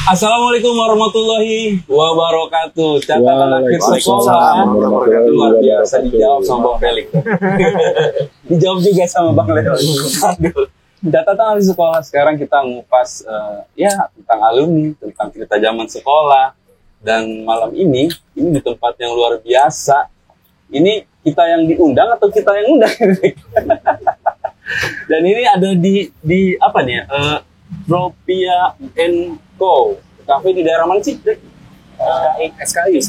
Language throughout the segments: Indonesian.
Assalamualaikum warahmatullahi wabarakatuh. Catatan akhir sekolah luar biasa dijawab sama Bang Felix. Dijawab juga sama Bang Leo. Aduh. Catatan akhir sekolah, sekarang kita ngupas tentang alumni, tentang cerita zaman sekolah. Dan malam ini di tempat yang luar biasa. Ini kita yang diundang atau kita yang undang? Dan ini ada di apa nih? Tropia & Co. Cafe di daerah mana sih? SKI.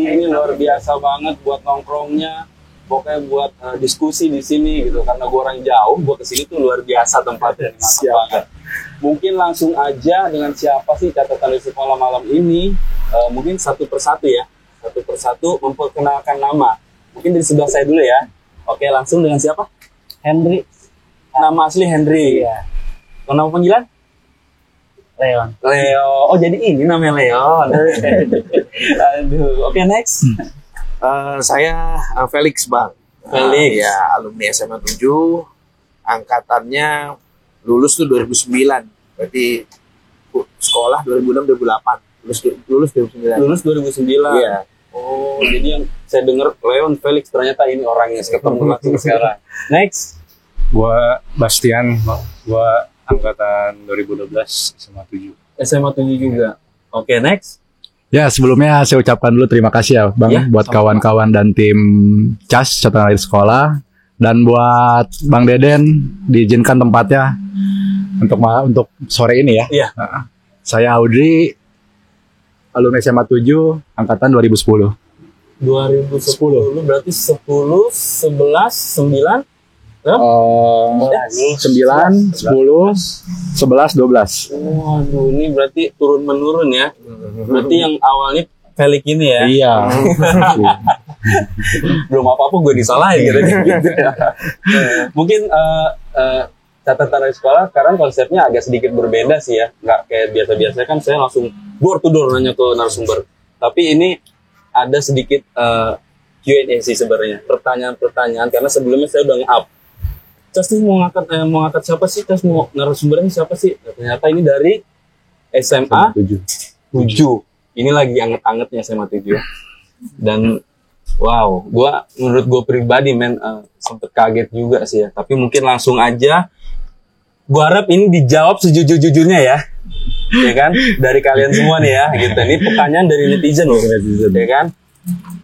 Ini luar biasa banget buat nongkrongnya. Pokoknya buat diskusi di sini gitu. Karena gue orang jauh, gue kesini tuh luar biasa tempatnya. Mantap banget. Mungkin langsung aja dengan siapa sih catatan di sekolah malam ini. Mungkin satu persatu ya. Satu persatu memperkenalkan nama. Mungkin dari sebelah saya dulu ya. Oke, langsung dengan siapa? Henry. Nama asli Henry. Iya. Nama panggilan? Leon. Oh, jadi ini namanya Leon. Aduh. Oke, next. Saya Felix, Bang. Felix. Ya, alumni SMA 7. Angkatannya lulus tuh 2009. Berarti sekolah 2006-2008. Lulus 2009. Lulus 2009. Iya. Oh, jadi yang saya dengar Leon Felix, ternyata ini orangnya ketemu langsung sekarang. Next. Gua Bastian, gua angkatan 2012 SMA 7. SMA 7 juga. Oke, next. Ya, sebelumnya saya ucapkan dulu terima kasih ya Bang Ya, buat sama-sama. kawan-kawan dan tim CAS catatan akhir sekolah, dan buat Bang Deden diizinkan tempatnya untuk sore ini ya. Iya. Saya Audrey, alumni SMA 7 angkatan 2010. 2010 berarti 10, 11, 9. 9, 10, 11, 12. Waduh, ini berarti turun-menurun ya. Berarti yang awalnya Felix ini ya. Iya. Belum apa-apa gue disalahin gitu. Mungkin catatan dari sekolah sekarang konsepnya agak sedikit berbeda sih ya. Nggak kayak biasa-biasanya kan saya langsung door to door nanya ke narasumber. Tapi ini ada sedikit Q&A sih sebenarnya. Pertanyaan-pertanyaan karena sebelumnya saya udah nge-up. Cas mau ngangkat siapa sih? Cas mau narasumbernya siapa sih? Ternyata ini dari SMA 7. Ini lagi anget-angetnya SMA 7. Dan wow, menurut gue pribadi sempet kaget juga sih ya. Tapi mungkin langsung aja. Gue harap ini dijawab sejujur-jujurnya ya. Ya kan? Dari kalian semua nih ya. Gitu. Ini pertanyaan dari netizen loh. Ya kan?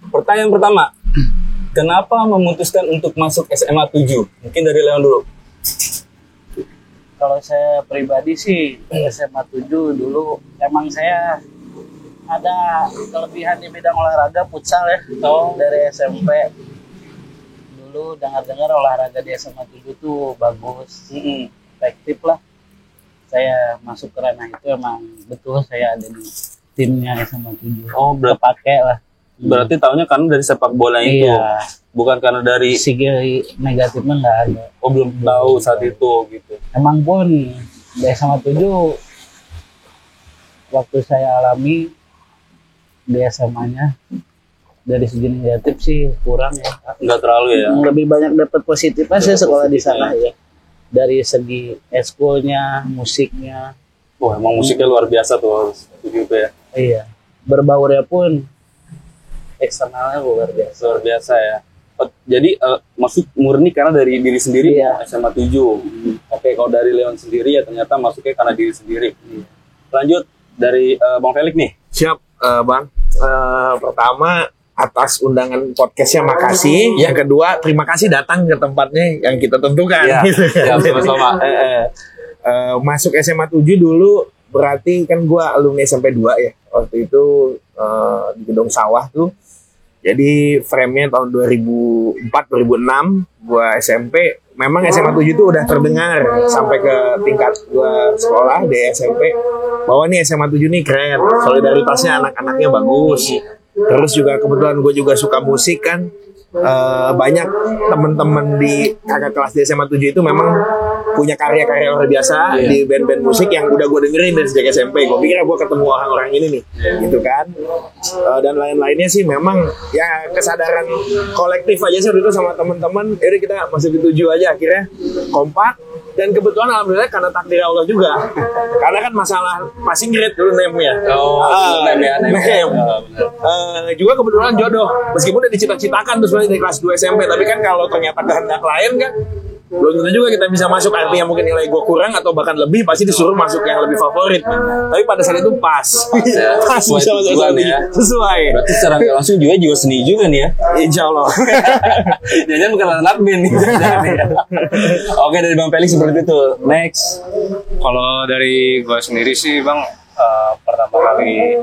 Pertanyaan pertama. Kenapa memutuskan untuk masuk SMA 7? Mungkin dari Leon dulu. Kalau saya pribadi sih SMA 7 dulu emang saya ada kelebihan di bidang olahraga futsal ya. Dari SMP. Dulu dengar-dengar olahraga di SMA 7 tuh bagus. Efektif lah. Saya masuk ke ranah itu emang betul saya ada di timnya SMA 7. Oh, kepake lah. Berarti tahunya karena dari sepak bola itu. Iya. Bukan karena dari Segi negatifnya nggak ada. oh belum tahu saat itu gitu. Emang pun di SMA 7 waktu saya alami di SMA-nya dari segi negatif sih kurang ya. Enggak terlalu ya. Lebih banyak dapat positifnya sih sekolah di sana ya. Dari segi eskulnya, musiknya. Wah, emang musiknya luar biasa tuh gitu ya. Iya. Berbaurnya pun eksternalnya luar biasa. Luar biasa ya. Jadi masuk murni karena dari diri sendiri. Iya. SMA 7. Oke, kalau dari Leon sendiri ya ternyata masuknya karena diri sendiri. Lanjut dari Bang Felix nih. Siap, Bang. Pertama, atas undangan podcastnya makasih. Yang kedua, terima kasih datang ke tempatnya yang kita tentukan. Iya, Gitu. ya, sama-sama. Masuk SMA 7 dulu berarti kan gua alumni SMP 2 ya. Waktu itu di Gedung Sawah tuh. Jadi frame-nya tahun 2004-2006 gua SMP. Memang SMA 7 itu udah terdengar sampai ke tingkat gua sekolah di SMP bahwa nih SMA 7 nih keren, solidaritasnya anak-anaknya bagus. Terus juga kebetulan gue juga suka musik kan. Banyak teman-teman di kakak kelas di SMA 7 itu memang punya karya-karya luar biasa di band-band musik yang udah gue dengerin dari sejak SMP. Gue pikir gue ketemu orang-orang ini nih, gitu kan. Dan lain-lainnya sih memang ya kesadaran kolektif aja sih waktu itu sama teman-teman. Yaudah kita masuk di 7 aja, akhirnya kompak. Dan kebetulan alhamdulillah karena takdir Allah juga. Karena kan masalah passing grade dulu name-nya. Juga kebetulan jodoh. Meskipun udah dicita-citakan tuh sebenarnya dari kelas 2 SMP, tapi kan kalau ternyata kehendak lain kan belum tentu juga kita bisa masuk, artinya mungkin nilai gue kurang atau bahkan lebih, pasti disuruh masuk yang lebih favorit. Tapi pada saat itu pas. Pas bisa masuk ya. Sesuai. Berarti secara nggak langsung juga seni juga nih ya. Insya Allah. Jangan bukan anak band nih. Oke, dari Bang Felix seperti itu. Next. Kalau dari gue sendiri sih Bang, pertama kali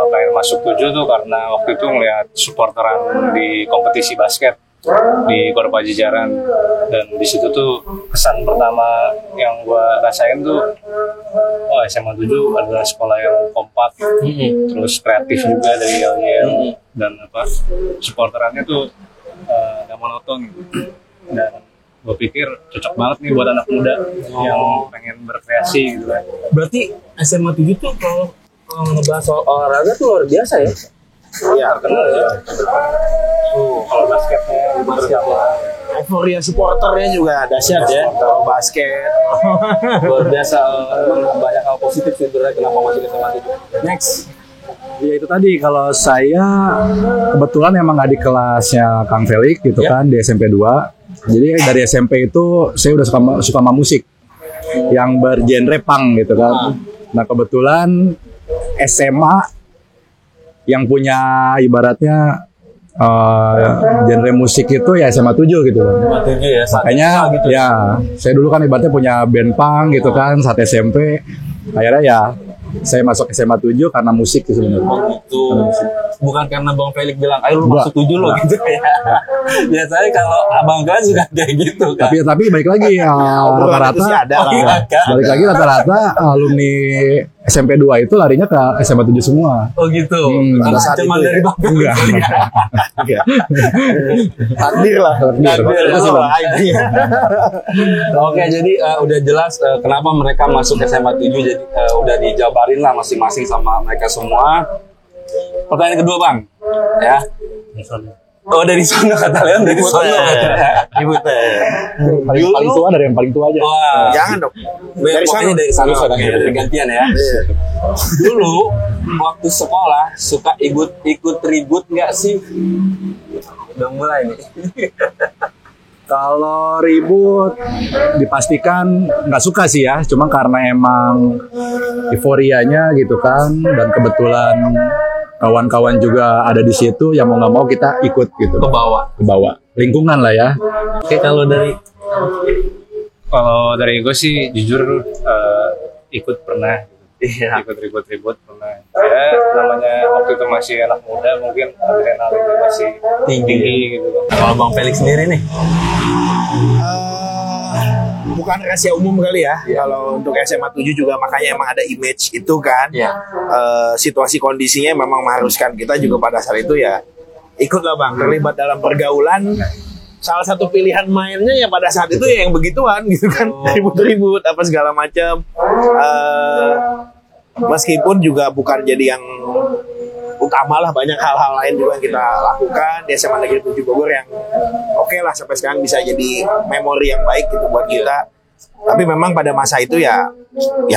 pengen masuk 7 tuh karena waktu itu ngeliat supporteran di kompetisi basket di Gor Pajajaran, dan di situ tuh kesan pertama yang gue rasain tuh, SMA 7 adalah sekolah yang kompak, terus kreatif juga dari yel-yel, dan supporterannya tuh gak monoton gitu. Dan gue pikir cocok banget nih buat anak muda yang pengen berkreasi gitu kan. Berarti SMA 7 tuh kalau ngebahas soal olahraga tuh luar biasa ya. Iya, kenal ya. Kalau basketnya Euforia supporternya juga dahsyat ya. Kalau basket Luar biasa. Emang banyak hal positif sih sebenarnya kenapa masuk SMA 7. Next. Ya itu tadi, kalau saya kebetulan emang nggak di kelasnya Kang Felix gitu kan, di SMP 2. Jadi dari SMP itu saya udah suka sama musik yang bergenre punk gitu kan. Nah kebetulan SMA yang punya ibaratnya genre musik itu ya SMA 7 gitu kan. Ya, Makanya gitu. ya saya dulu kan ibaratnya punya band punk gitu kan saat SMP. Akhirnya ya saya masuk SMA 7 karena musik sih sebenarnya. Gitu. Bukan karena Bang Felix bilang, ayo lu Enggak. masuk 7 lo gitu ya. Biasanya kalau abang kan suka kayak gitu kan. Tapi balik lagi rata-rata itu sih ada lah. Iya kan? balik lagi rata-rata alumni SMP 2 itu larinya ke SMA 7 semua. Oh gitu. Pada Karena saat cuma itu dari ya. Bang Felix. Enggak. Takdir lah. Takdir. Itu sih, Bang. Oke, jadi udah jelas kenapa mereka masuk SMA 7, jadi udah dijabarin lah masing-masing sama mereka semua. Pertanyaan kedua Bang, ya. Oh dari sana kata Leon, dari sana. Ibu teh. Paling tua dari yang paling tua aja. Wah, Jangan dong. dari sana, dari sana, Dari sana. dari gantian ya. Dulu waktu sekolah suka ikut ribut nggak sih? Udah mulai nih. Kalau ribut dipastikan nggak suka sih ya, cuma karena emang euforianya gitu kan, dan kebetulan kawan-kawan juga ada di situ, yang mau nggak mau kita ikut gitu. Ke bawah. Lingkungan lah ya. Oke, kalau dari gue sih jujur ikut pernah. iya. Ikut ribut-ribut pernah. Ya namanya waktu itu masih anak muda, mungkin adrenalinnya masih tinggi gitu. Kalau Bang Felix sendiri nih, Bukan rahasia umum kali ya. Kalau untuk SMA 7 juga makanya emang ada image itu kan. Iya. Situasi kondisinya memang mengharuskan kita juga pada saat itu ya ikutlah Bang, terlibat dalam pergaulan. Salah satu pilihan mainnya ya pada saat itu ya yang begituan gitu kan, ribut-ribut apa segala macam. Meskipun juga bukan jadi yang utama lah, banyak hal-hal lain juga yang kita lakukan di SMA Negeri 7 Bogor yang oke lah sampai sekarang bisa jadi memori yang baik gitu buat kita. Tapi memang pada masa itu ya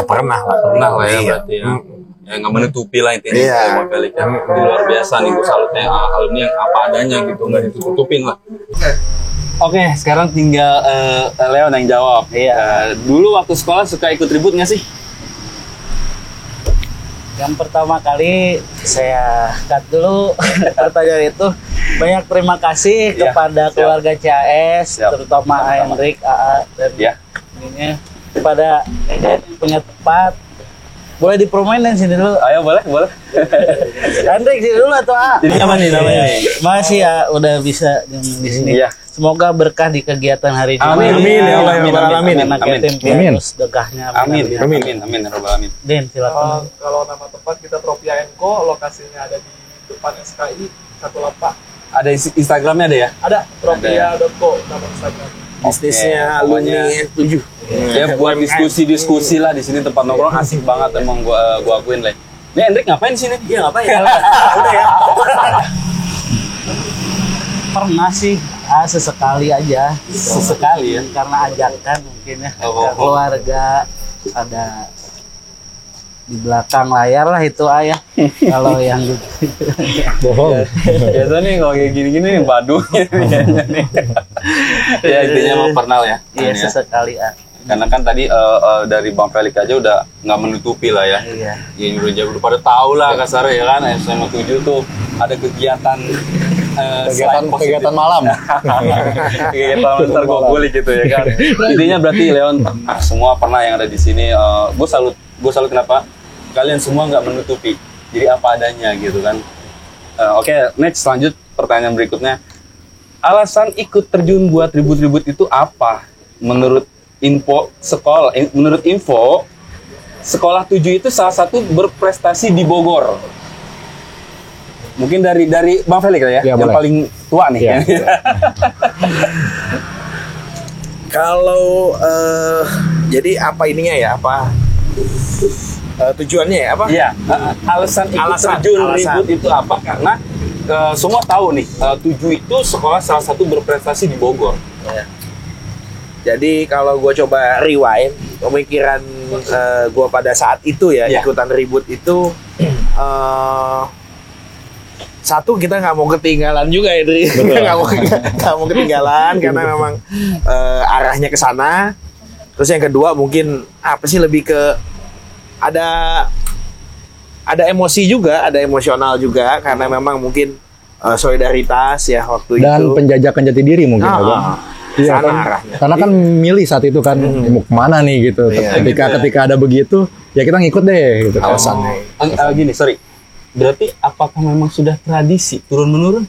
pernah lah ya Iya. berarti ya. Ya nggak menutupi lah intinya. Iya. Bang Felix ya. Itu luar biasa nih, gue salutnya alumni yang apa adanya gitu, nggak ditutupin lah. Oke, sekarang tinggal Leon yang jawab. Iya. Dulu waktu sekolah suka ikut ribut nggak sih? Yang pertama kali saya cut dulu pertanyaan itu. Banyak terima kasih Ya, kepada siap. keluarga CAS, Siap. terutama Hendrik, AA, dan Ya. ini kepada yang punya tempat. Boleh dipromoin sini dulu. Ayo boleh. Hendrik sini dulu atau A? Jadi apa nih namanya? Masih ya, udah bisa di sini. Iya. Semoga berkah di kegiatan hari ini. Amin. Ya Allah, ya Rabbal Alamin. Anak Amin. yatim Amin. piatu sedekahnya. Amin. Ya Rabbal Alamin. Den, silakan. Kalau nama tempat kita Tropia Co, lokasinya ada di depan SKI satu lapak. Ada Instagramnya ada ya? Ada tropia.co nama Instagram. Bisnisnya pokoknya- alumni 7. Ya buat diskusi lah di sini, tempat nongkrong asik banget emang gua akuin lah. Ini Hendrik ngapain sini? Iya ngapain? Udah ya. Pernah sih, sesekali aja. Sesekali ya. Karena ajakan mungkin ya. Oh. Keluarga ada di belakang layar lah itu ayah. Kalau yang gitu. Bohong. Biasa nih kalau kayak gini-gini nih padu. Ya intinya mah pernah ya. Iya, Ini ya. sesekali Karena kan tadi dari Bang Felix aja udah nggak menutupi lah ya. Iya. Ya udah pada tahu lah kasarnya ya kan SMA 7 tuh ada kegiatan Kegiatan malam. kegiatan ntar gue kulik gitu ya kan. Intinya berarti Leon semua pernah yang ada di sini. Gue salut kenapa kalian semua nggak menutupi. Jadi apa adanya gitu kan. Oke, next lanjut pertanyaan berikutnya. Alasan ikut terjun buat ribut-ribut itu apa? Menurut info sekolah 7 itu salah satu berprestasi di Bogor. Mungkin dari Bang Felix ya, Ya, yang boleh. paling tua nih. Ya. Kalau jadi apa ininya ya? Apa tujuannya ya? Apa? Iya, alasan ikut terjun ribut itu apa? Karena semua tahu nih, 7 itu sekolah salah satu berprestasi di Bogor. Jadi kalau gue coba rewind pemikiran gue pada saat itu ya, Ya. ikutan ribut itu satu, kita nggak mau ketinggalan juga ya, Dri. nggak mau ketinggalan karena memang arahnya ke sana. Terus yang kedua mungkin apa sih, lebih ke ada emosi juga, ada emosional juga karena memang mungkin solidaritas ya waktu Dan itu. penjajakan jati diri mungkin ya, Bang. Iya sana kan? arahnya. Karena kan milih saat itu kan mau kemana nih gitu. Iya, Ketika ada begitu, ya kita ngikut deh gitu. Alasannya. Gini, sorry. Berarti apakah memang sudah tradisi turun menurun?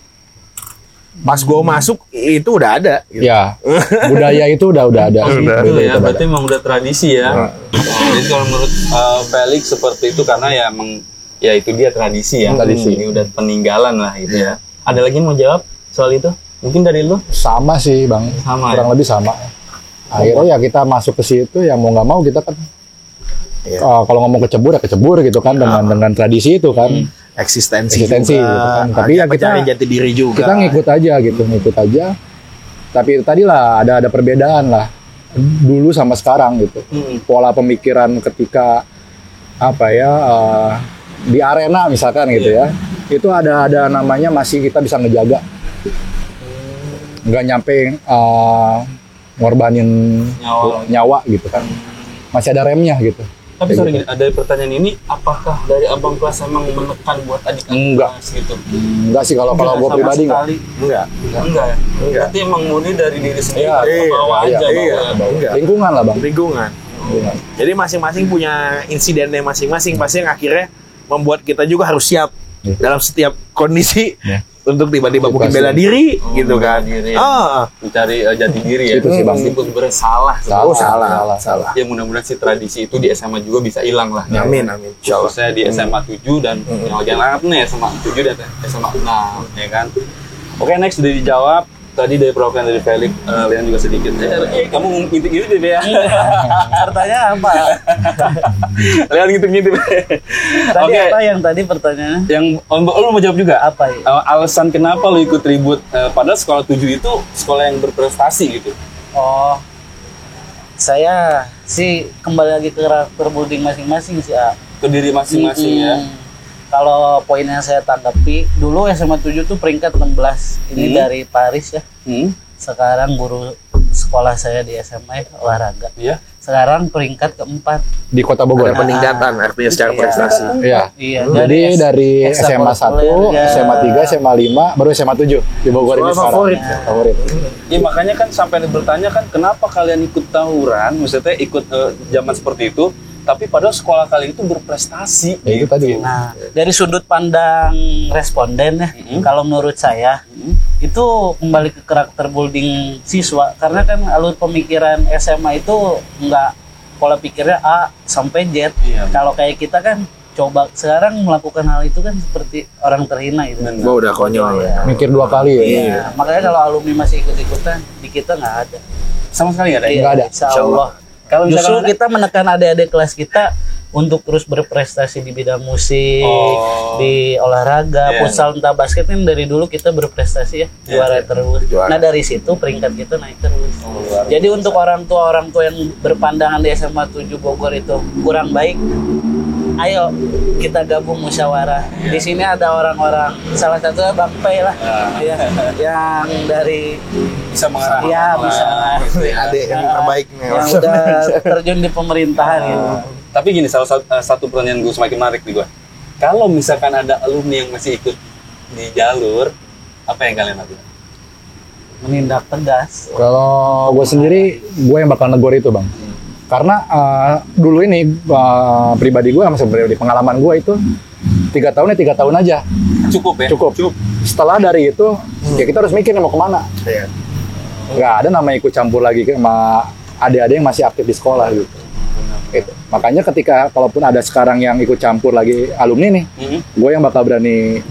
Pas gue masuk itu udah ada. Gitu. Ya, budaya itu udah ada. Udah. Gitu ya, berarti memang udah tradisi ya. Jadi kalau menurut Felix seperti itu karena ya emang ya itu dia tradisi ya. Tradisi. Ini udah peninggalan lah gitu ya. Ada lagi yang mau jawab soal itu? Mungkin dari lu? Sama sih, Bang. Sama, Kurang lebih sama. Akhirnya ya kita masuk ke situ ya mau nggak mau kita kan kalau ngomong kecebur ya kecebur gitu kan dengan tradisi itu kan. Eksistensi Eksistensi juga. gitu kan. Tapi ya kita mencari jati diri juga. kita ngikut aja. Tapi itu tadi lah ada perbedaan lah dulu sama sekarang gitu. Pola pemikiran ketika apa ya di arena misalkan gitu ya, itu ada namanya masih kita bisa ngejaga, nggak nyampe ngorbanin nyawa gitu kan, masih ada remnya gitu. Tapi sorry, gini, ada pertanyaan ini, apakah dari abang kelas emang menekan buat adik Enggak. kelas gitu? Enggak sih kalau gue Sama pribadi enggak. sekali. Enggak. Enggak ya? Berarti emang murni dari diri sendiri, Iya, ke bawah iya, aja iya. bawah. Enggak. Lingkungan lah Bang. Lingkungan. Jadi masing-masing punya insidennya masing-masing, pasti yang akhirnya membuat kita juga harus siap dalam setiap kondisi untuk tiba-tiba mungkin bela diri gitu bela kan. diri. Ah, Mencari jati diri ya. Itu sih, Bang. Meskipun sebenarnya salah. oh salah. Ya mudah-mudahan sih tradisi itu di SMA juga bisa hilang lah. Amin. Insyaallah. Khususnya di SMA 7 dan yang lagi anak nih SMA 7 dan SMA 6 ya kan. Oke, next sudah dijawab. Tadi dari perwakilan dari Felix, Leon juga sedikit. Kamu ngintip-ngintip ya. Pertanyaan apa? Leon ngintip-ngintip. Tadi Oke. apa yang tadi pertanyaannya? Yang lu mau jawab juga? Apa ya? Alasan kenapa lu ikut ribut? Padahal sekolah 7 itu sekolah yang berprestasi gitu. Oh, saya sih kembali lagi ke karakter building masing-masing sih. Ke diri masing-masing ya. Kalau poin yang saya tanggapi, dulu SMA 7 tuh peringkat 16. Ini dari Paris ya. Sekarang guru sekolah saya di SMA olahraga. Iya. Sekarang peringkat keempat. Di Kota Bogor. Ada peningkatan artinya secara Iya. prestasi. Iya. Iya. Jadi dari SMA 1, ekstrakurikuler, SMA 3, SMA 5, baru SMA 7 di Bogor ini sekarang. Favorit. Favorit. Ya makanya kan sampai bertanya kan kenapa kalian ikut tawuran, maksudnya ikut zaman seperti itu, tapi padahal sekolah kalian itu berprestasi. Ya, itu tadi. Nah, dari sudut pandang responden ya, kalau menurut saya itu kembali ke karakter building siswa, karena kan alur pemikiran SMA itu nggak pola pikirnya A sampai Z. Iya. Kalau kayak kita kan coba sekarang melakukan hal itu kan seperti orang terhina gitu. Gua udah konyol. Iya. Mikir 2 kali ya. Iya. Makanya kalau alumni masih ikut-ikutan, di kita nggak ada. Sama sekali nggak ada. Iya, Nggak ada. Insya Allah. Kalau Justru misalkan kita menekan adik-adik kelas kita untuk terus berprestasi di bidang musik, Oh. di olahraga, Iya. futsal entah basket kan dari dulu kita berprestasi ya, juara terus. Juara. Nah dari situ peringkat kita naik terus. luar Jadi untuk orang tua yang berpandangan di SMA 7 Bogor itu kurang baik, ayo kita gabung musyawarah. Di sini ada orang-orang, salah satunya Bang Pei lah, ya, yang dari bisa mengarah. ya bisa Adik yang terbaik nih. yang udah terjun di pemerintahan gitu. Tapi gini, salah satu pertanyaan gue semakin menarik nih gue. Kalau misalkan ada alumni yang masih ikut di jalur, apa yang kalian lakukan? Menindak tegas. Kalau gue sendiri, gue yang bakal negor itu bang. Karena dulu ini pribadi gue, masih pribadi pengalaman gue itu 3 tahun ya 3 tahun aja. Cukup ya? Cukup. Setelah dari itu, ya kita harus mikir nih mau kemana. Iya. Nggak ada namanya ikut campur lagi sama adik-adik yang masih aktif di sekolah gitu. Gitu. Makanya ketika kalaupun ada sekarang yang ikut campur lagi alumni nih, gue yang bakal berani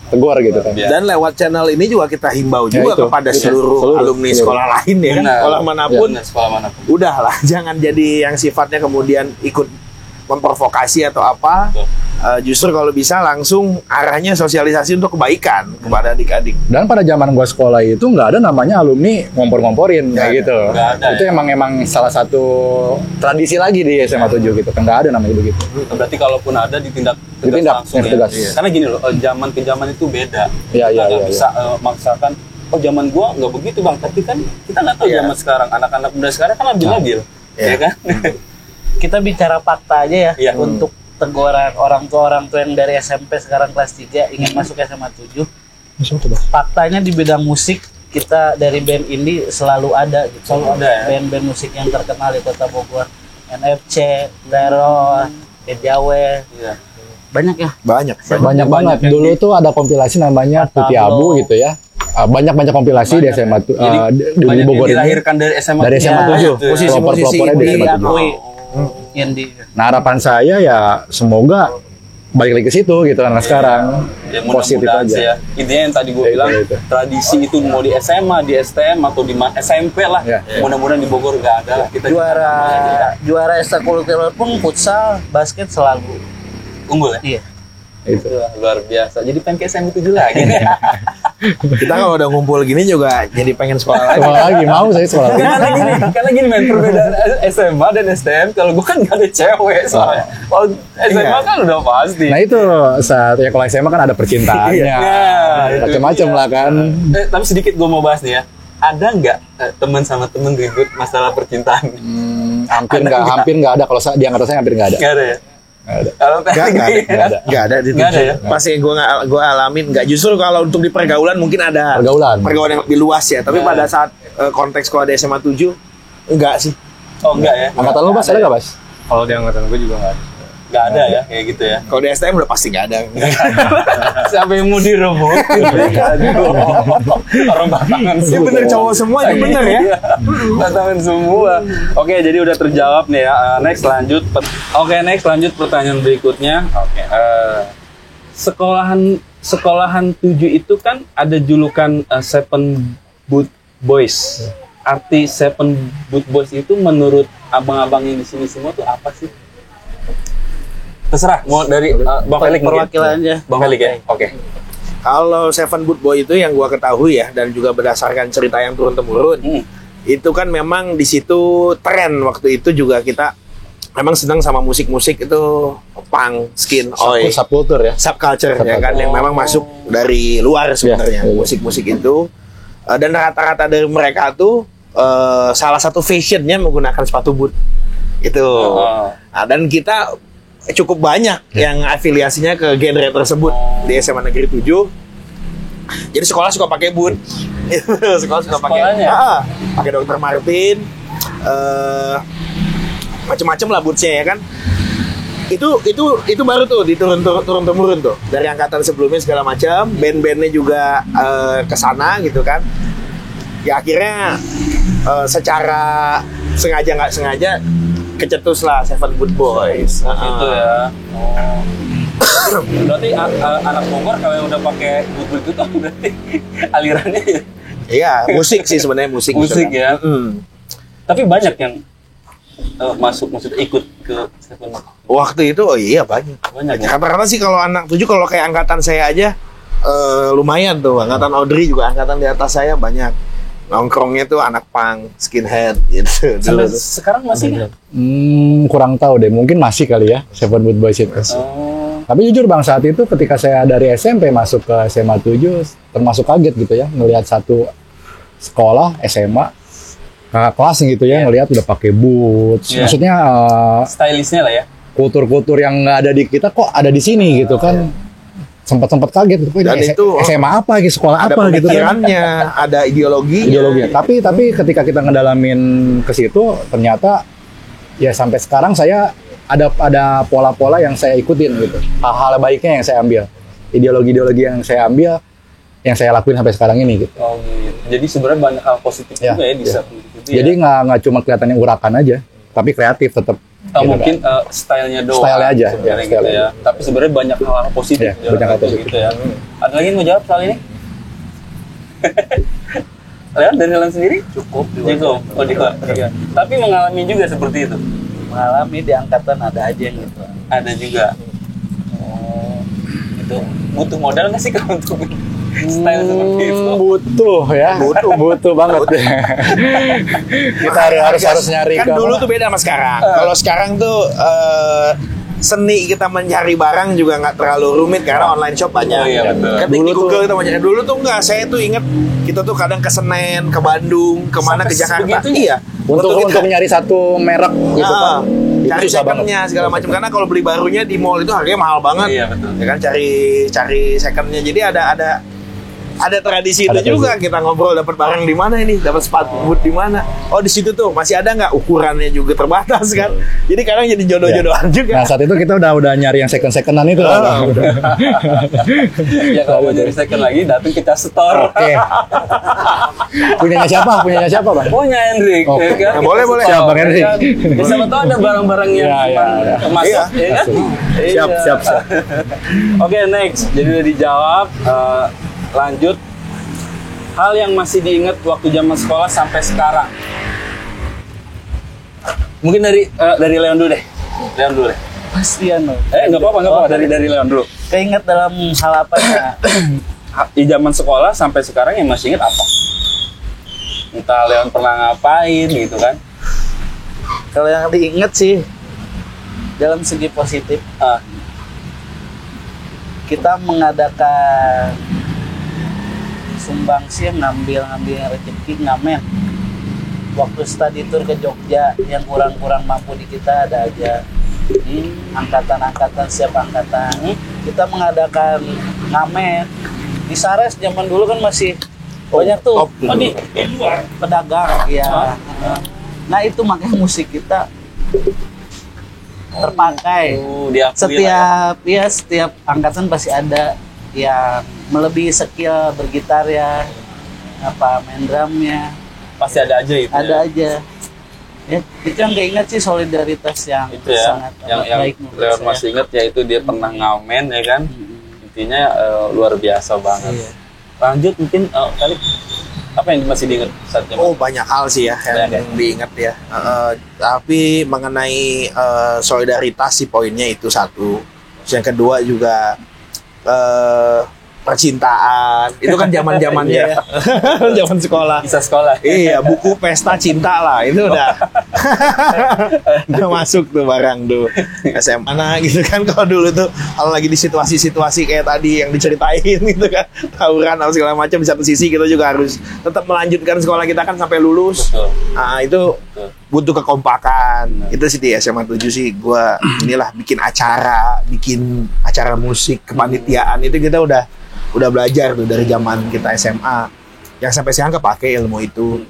tegur gitu kan. Ya. Dan lewat channel ini juga kita himbau Ya, juga itu. kepada Itu. seluruh alumni Seluruh. sekolah lain ya kan, Benar. sekolah manapun. Benar, sekolah manapun. Udahlah, jangan jadi yang sifatnya kemudian ikut memprovokasi atau apa. Betul. Justru kalau bisa langsung arahnya sosialisasi untuk kebaikan kepada adik-adik. Dan pada zaman gue sekolah itu nggak ada namanya alumni ngompor-ngomporin Nggak kayak ada. gitu. Nggak ada, Itu ya. emang salah satu tradisi lagi di SMA 7 gitu. Kan nggak ada namanya begitu. Berarti kalaupun ada ditindak tegas Ditindak, langsung ya. tegas. Iya. Karena gini loh, zaman ke zaman itu beda. Iya, Kita iya, nggak iya, bisa maksakan, oh zaman gua nggak begitu bang. Tapi kan kita nggak tahu Iya. zaman sekarang. Anak-anak muda sekarang kan labil-labil. Iya. Ya kan? Kita bicara fakta aja ya, Iya. untuk teguran orang tua yang dari SMP sekarang kelas 3 ingin masuk SMA 7. Faktanya di bidang musik kita dari band indie selalu ada gitu. Selalu ada ya? Band-band musik yang terkenal di Kota Bogor. NFC, Teror, Jawe, Iya. banyak ya. Banyak. Banyak banget. yang Dulu tuh ada kompilasi namanya Putih Abu gitu ya. Banyak kompilasi di SMA di Banyak Bogor yang ini. dilahirkan dari SMA Dari SMA 7. Gitu ya. Musisi-musisi Pelopor-pelopornya di indie SMA 7. Diakui indie. Nah harapan saya ya semoga balik lagi ke situ gitu kan sekarang Ya, positif mudah-mudahan aja. sih ya. Intinya yang tadi gue Ya, bilang, itu. tradisi itu mau di SMA, di STM atau di SMP lah. Ya. Mudah-mudahan di Bogor nggak ada lah. Kita Juara ekstrakurikuler pun futsal, basket selalu. unggul ya. Iya. Itu. Wah, luar biasa. Jadi pengen ke SMP 7 lagi. Kita kalau udah ngumpul gini juga jadi pengen sekolah lagi. Sekolah lagi mau saya sekolah lagi. karena gini men, perbedaan SMA dan STM, kalau gue kan gak ada cewek soalnya. Kalau SMA kan udah pasti. Nah itu saat ya kalau SMA kan ada percintaannya, Nah, itu macam-macam dia. lah kan. Tapi sedikit gue mau bahas nih ya. Ada nggak teman sama temen ribut masalah percintaan? Hampir nggak ada kalau di angkatan saya hampir nggak ada. Nggak ada ya? Nggak ada. Kalau Gak ada. Gak ada di Nggak ada ya? Pasti gue alamin. Gak, justru kalau untuk di pergaulan mungkin ada. Pergaulan. Pergaulan yang lebih luas ya. Tapi Nah. pada saat konteks kalau ada SMA 7, enggak sih. Oh enggak ya? Angkatan lu Bas ada nggak Bas? Kalau di angkatan gue juga nggak ada. Nggak ada ya, kayak gitu ya. Kalau di STM udah pasti nggak ada. Siapa yang mau direbut? Aduh. Orang batangan Ini semua. bener cowok semua, ini bener ya. Iya, batangan semua. Oke, jadi udah terjawab nih ya. Next lanjut. Next lanjut pertanyaan berikutnya. Sekolahan 7 itu kan ada julukan Seven Boot Boys. Arti Seven Boot Boys itu menurut abang-abang yang di sini semua tuh apa sih? Terserah, mau dari Bang Felix mungkin. Perwakilannya. Bang Felix ya? Oke. Kalau Seven Boot Boy itu yang gua ketahui ya, dan juga berdasarkan cerita yang turun-temurun, itu kan memang di situ tren waktu itu juga kita memang senang sama musik-musik itu punk, skin, oi, Subkultur ya. subculture ya kan, yang memang masuk dari luar sebenarnya musik-musik itu. Dan rata-rata dari mereka tuh salah satu fashionnya menggunakan sepatu boot itu. Nah, dan kita cukup banyak yang afiliasinya ke genre tersebut di SMA Negeri 7. Jadi sekolah suka pakai boot. Sekolah suka pakai. Sekolahnya? Pakai Dr. Martin. Macam-macam lah bootsnya ya kan. Itu baru tuh diturun temurun tuh dari angkatan sebelumnya segala macam. Band-bandnya juga ke sana gitu kan. Ya akhirnya secara sengaja nggak sengaja kecetus lah Seven Boot Boys. Itu ya. Berarti anak Bogor kalau yang udah pakai boot itu tuh berarti alirannya ya. Iya, musik sih sebenarnya musik. Musik ya. Tapi banyak yang masuk maksudnya ikut ke Stephen? Waktu itu oh iya banyak. Banyak ya? Rata-rata sih kalau anak 7 kalau kayak angkatan saya aja lumayan tuh. Angkatan Audrey juga angkatan di atas saya banyak. Nongkrongnya tuh anak punk, skinhead gitu. Sampai Dulu tuh. sekarang masih nggak? Kurang tahu deh, mungkin masih kali ya Seven Boot Boys itu. Oh, Tapi jujur Bang, saat itu ketika saya dari SMP masuk ke SMA 7 termasuk kaget gitu ya, ngelihat satu sekolah SMA kakak kelas gitu ya, ngelihat udah pakai boots. Iya. Maksudnya stylishnya lah ya. kultur-kultur yang nggak ada di kita kok ada di sini gitu kan. Sempat kaget gitu. Dan Ini itu SMA apa gitu, sekolah Ada apa gitu kan. pemikirannya, ada ideologinya. Ideologinya. Tapi ketika kita ngedalamin ke situ ternyata ya sampai sekarang saya ada pola-pola yang saya ikutin gitu. Hal-hal baiknya yang saya ambil. Ideologi-ideologi yang saya ambil yang saya lakuin sampai sekarang ini gitu. Oh gitu. Jadi sebenarnya banyak hal positif Ya, juga ya di ya. saat itu. Jadi nggak cuma kelihatannya urakan aja, tapi kreatif tetap. Gitu mungkin kan. stylenya doang. Style aja, sebenarnya ya, gitu style ya. Tapi sebenarnya banyak hal positif. Ya, banyak hal positif. Gitu ya. Ada lagi yang mau jawab soal ini? Leon dari Leon sendiri? Cukup. Cukup. Oh di tiga. Tapi mengalami juga seperti itu. Mengalami di angkatan ada aja yang gitu. Ada juga. Oh, itu butuh modal nggak sih kalau untuk style seperti itu? Butuh ya, butuh banget. Kita harus nyari Kan dulu tuh beda sama sekarang. Kalau sekarang tuh seni kita mencari barang juga nggak terlalu rumit karena online shop banyak. Oh, iya, betul. Ketik di Dulu Google tuh- kita banyak. Dulu tuh nggak, saya tuh inget kita tuh kadang ke Senen, ke Bandung, kemana Sampai ke Jakarta. sebegitunya? Iya. untuk nyari satu merek gitu kan. Itu Cari susah banget. secondnya segala macam karena kalau beli barunya di mall itu harganya mahal banget. Iya, betul. Ya kan cari secondnya. Jadi ada tradisi Ada itu juga, kita ngobrol dapat barang di mana ini, dapat sepatu boot di mana. Oh di situ tuh masih ada nggak, ukurannya juga terbatas kan. Jadi kadang jadi jodoh-jodohan juga. Nah saat itu kita udah nyari yang secondan itu. Ya kalau mau nyari second lagi datang kita store. Oke. Punyanya siapa Bang? Punya Hendrik, Oh, ya kan? nah, boleh, boleh. Siap, Bang Hendrik. Ya, siapa tahu ada barang-barang yang Ya. masuk, ya kan? Siap. Oke, next. Jadi udah dijawab. Lanjut. Hal yang masih diingat waktu zaman sekolah sampai sekarang. Mungkin dari Leon dulu deh. Pastian loh. Nggak apa-apa. Dari Leon dulu. Keinget dalam hal apa ya? Di zaman sekolah sampai sekarang yang masih ingat apa? Entah Leon pernah ngapain gitu kan? Kalau yang diinget sih dalam segi positif, kita mengadakan sumbangsi yang ngambil rezeki ngamen. Waktu study tour ke Jogja yang kurang mampu di kita ada aja. Angkatan-angkatan siap angkatan. Kita mengadakan ngamen di Sares zaman dulu kan masih banyak tuh. Di luar pedagang ya. Nah itu makanya musik kita terpakai. Diakui lah ya. Setiap angkatan pasti ada yang melebihi skill bergitar ya, main drumnya, Pasti ada aja itu. ada ya. aja. Ya, itu yang keinget sih solidaritas yang Itu ya. sangat Yang baik menurut Leon saya. masih ingat yaitu dia pernah ngamen ya kan. Intinya luar biasa banget. Iya. Lanjut mungkin kali apa yang masih diingat saat zaman? Oh banyak hal sih ya yang diingat ya. Tapi mengenai solidaritas sih poinnya itu satu. Terus yang kedua juga percintaan. Itu kan zaman-zamannya ya. Zaman sekolah. Bisa sekolah. Iya, buku pesta cinta lah itu udah masuk tuh barang tuh SMA. Nah gitu kan kalau dulu tuh kalau lagi di situasi-situasi kayak tadi yang diceritain gitu kan, tawuran atau segala macam, di satu sisi kita juga harus tetap melanjutkan sekolah kita kan sampai lulus. Betul. Nah itu butuh kekompakan. Itu sih di SMA 7 sih gua inilah bikin acara musik, kepanitiaan itu kita udah belajar tuh dari zaman kita SMA, yang sampai sekarang kepake ilmu itu.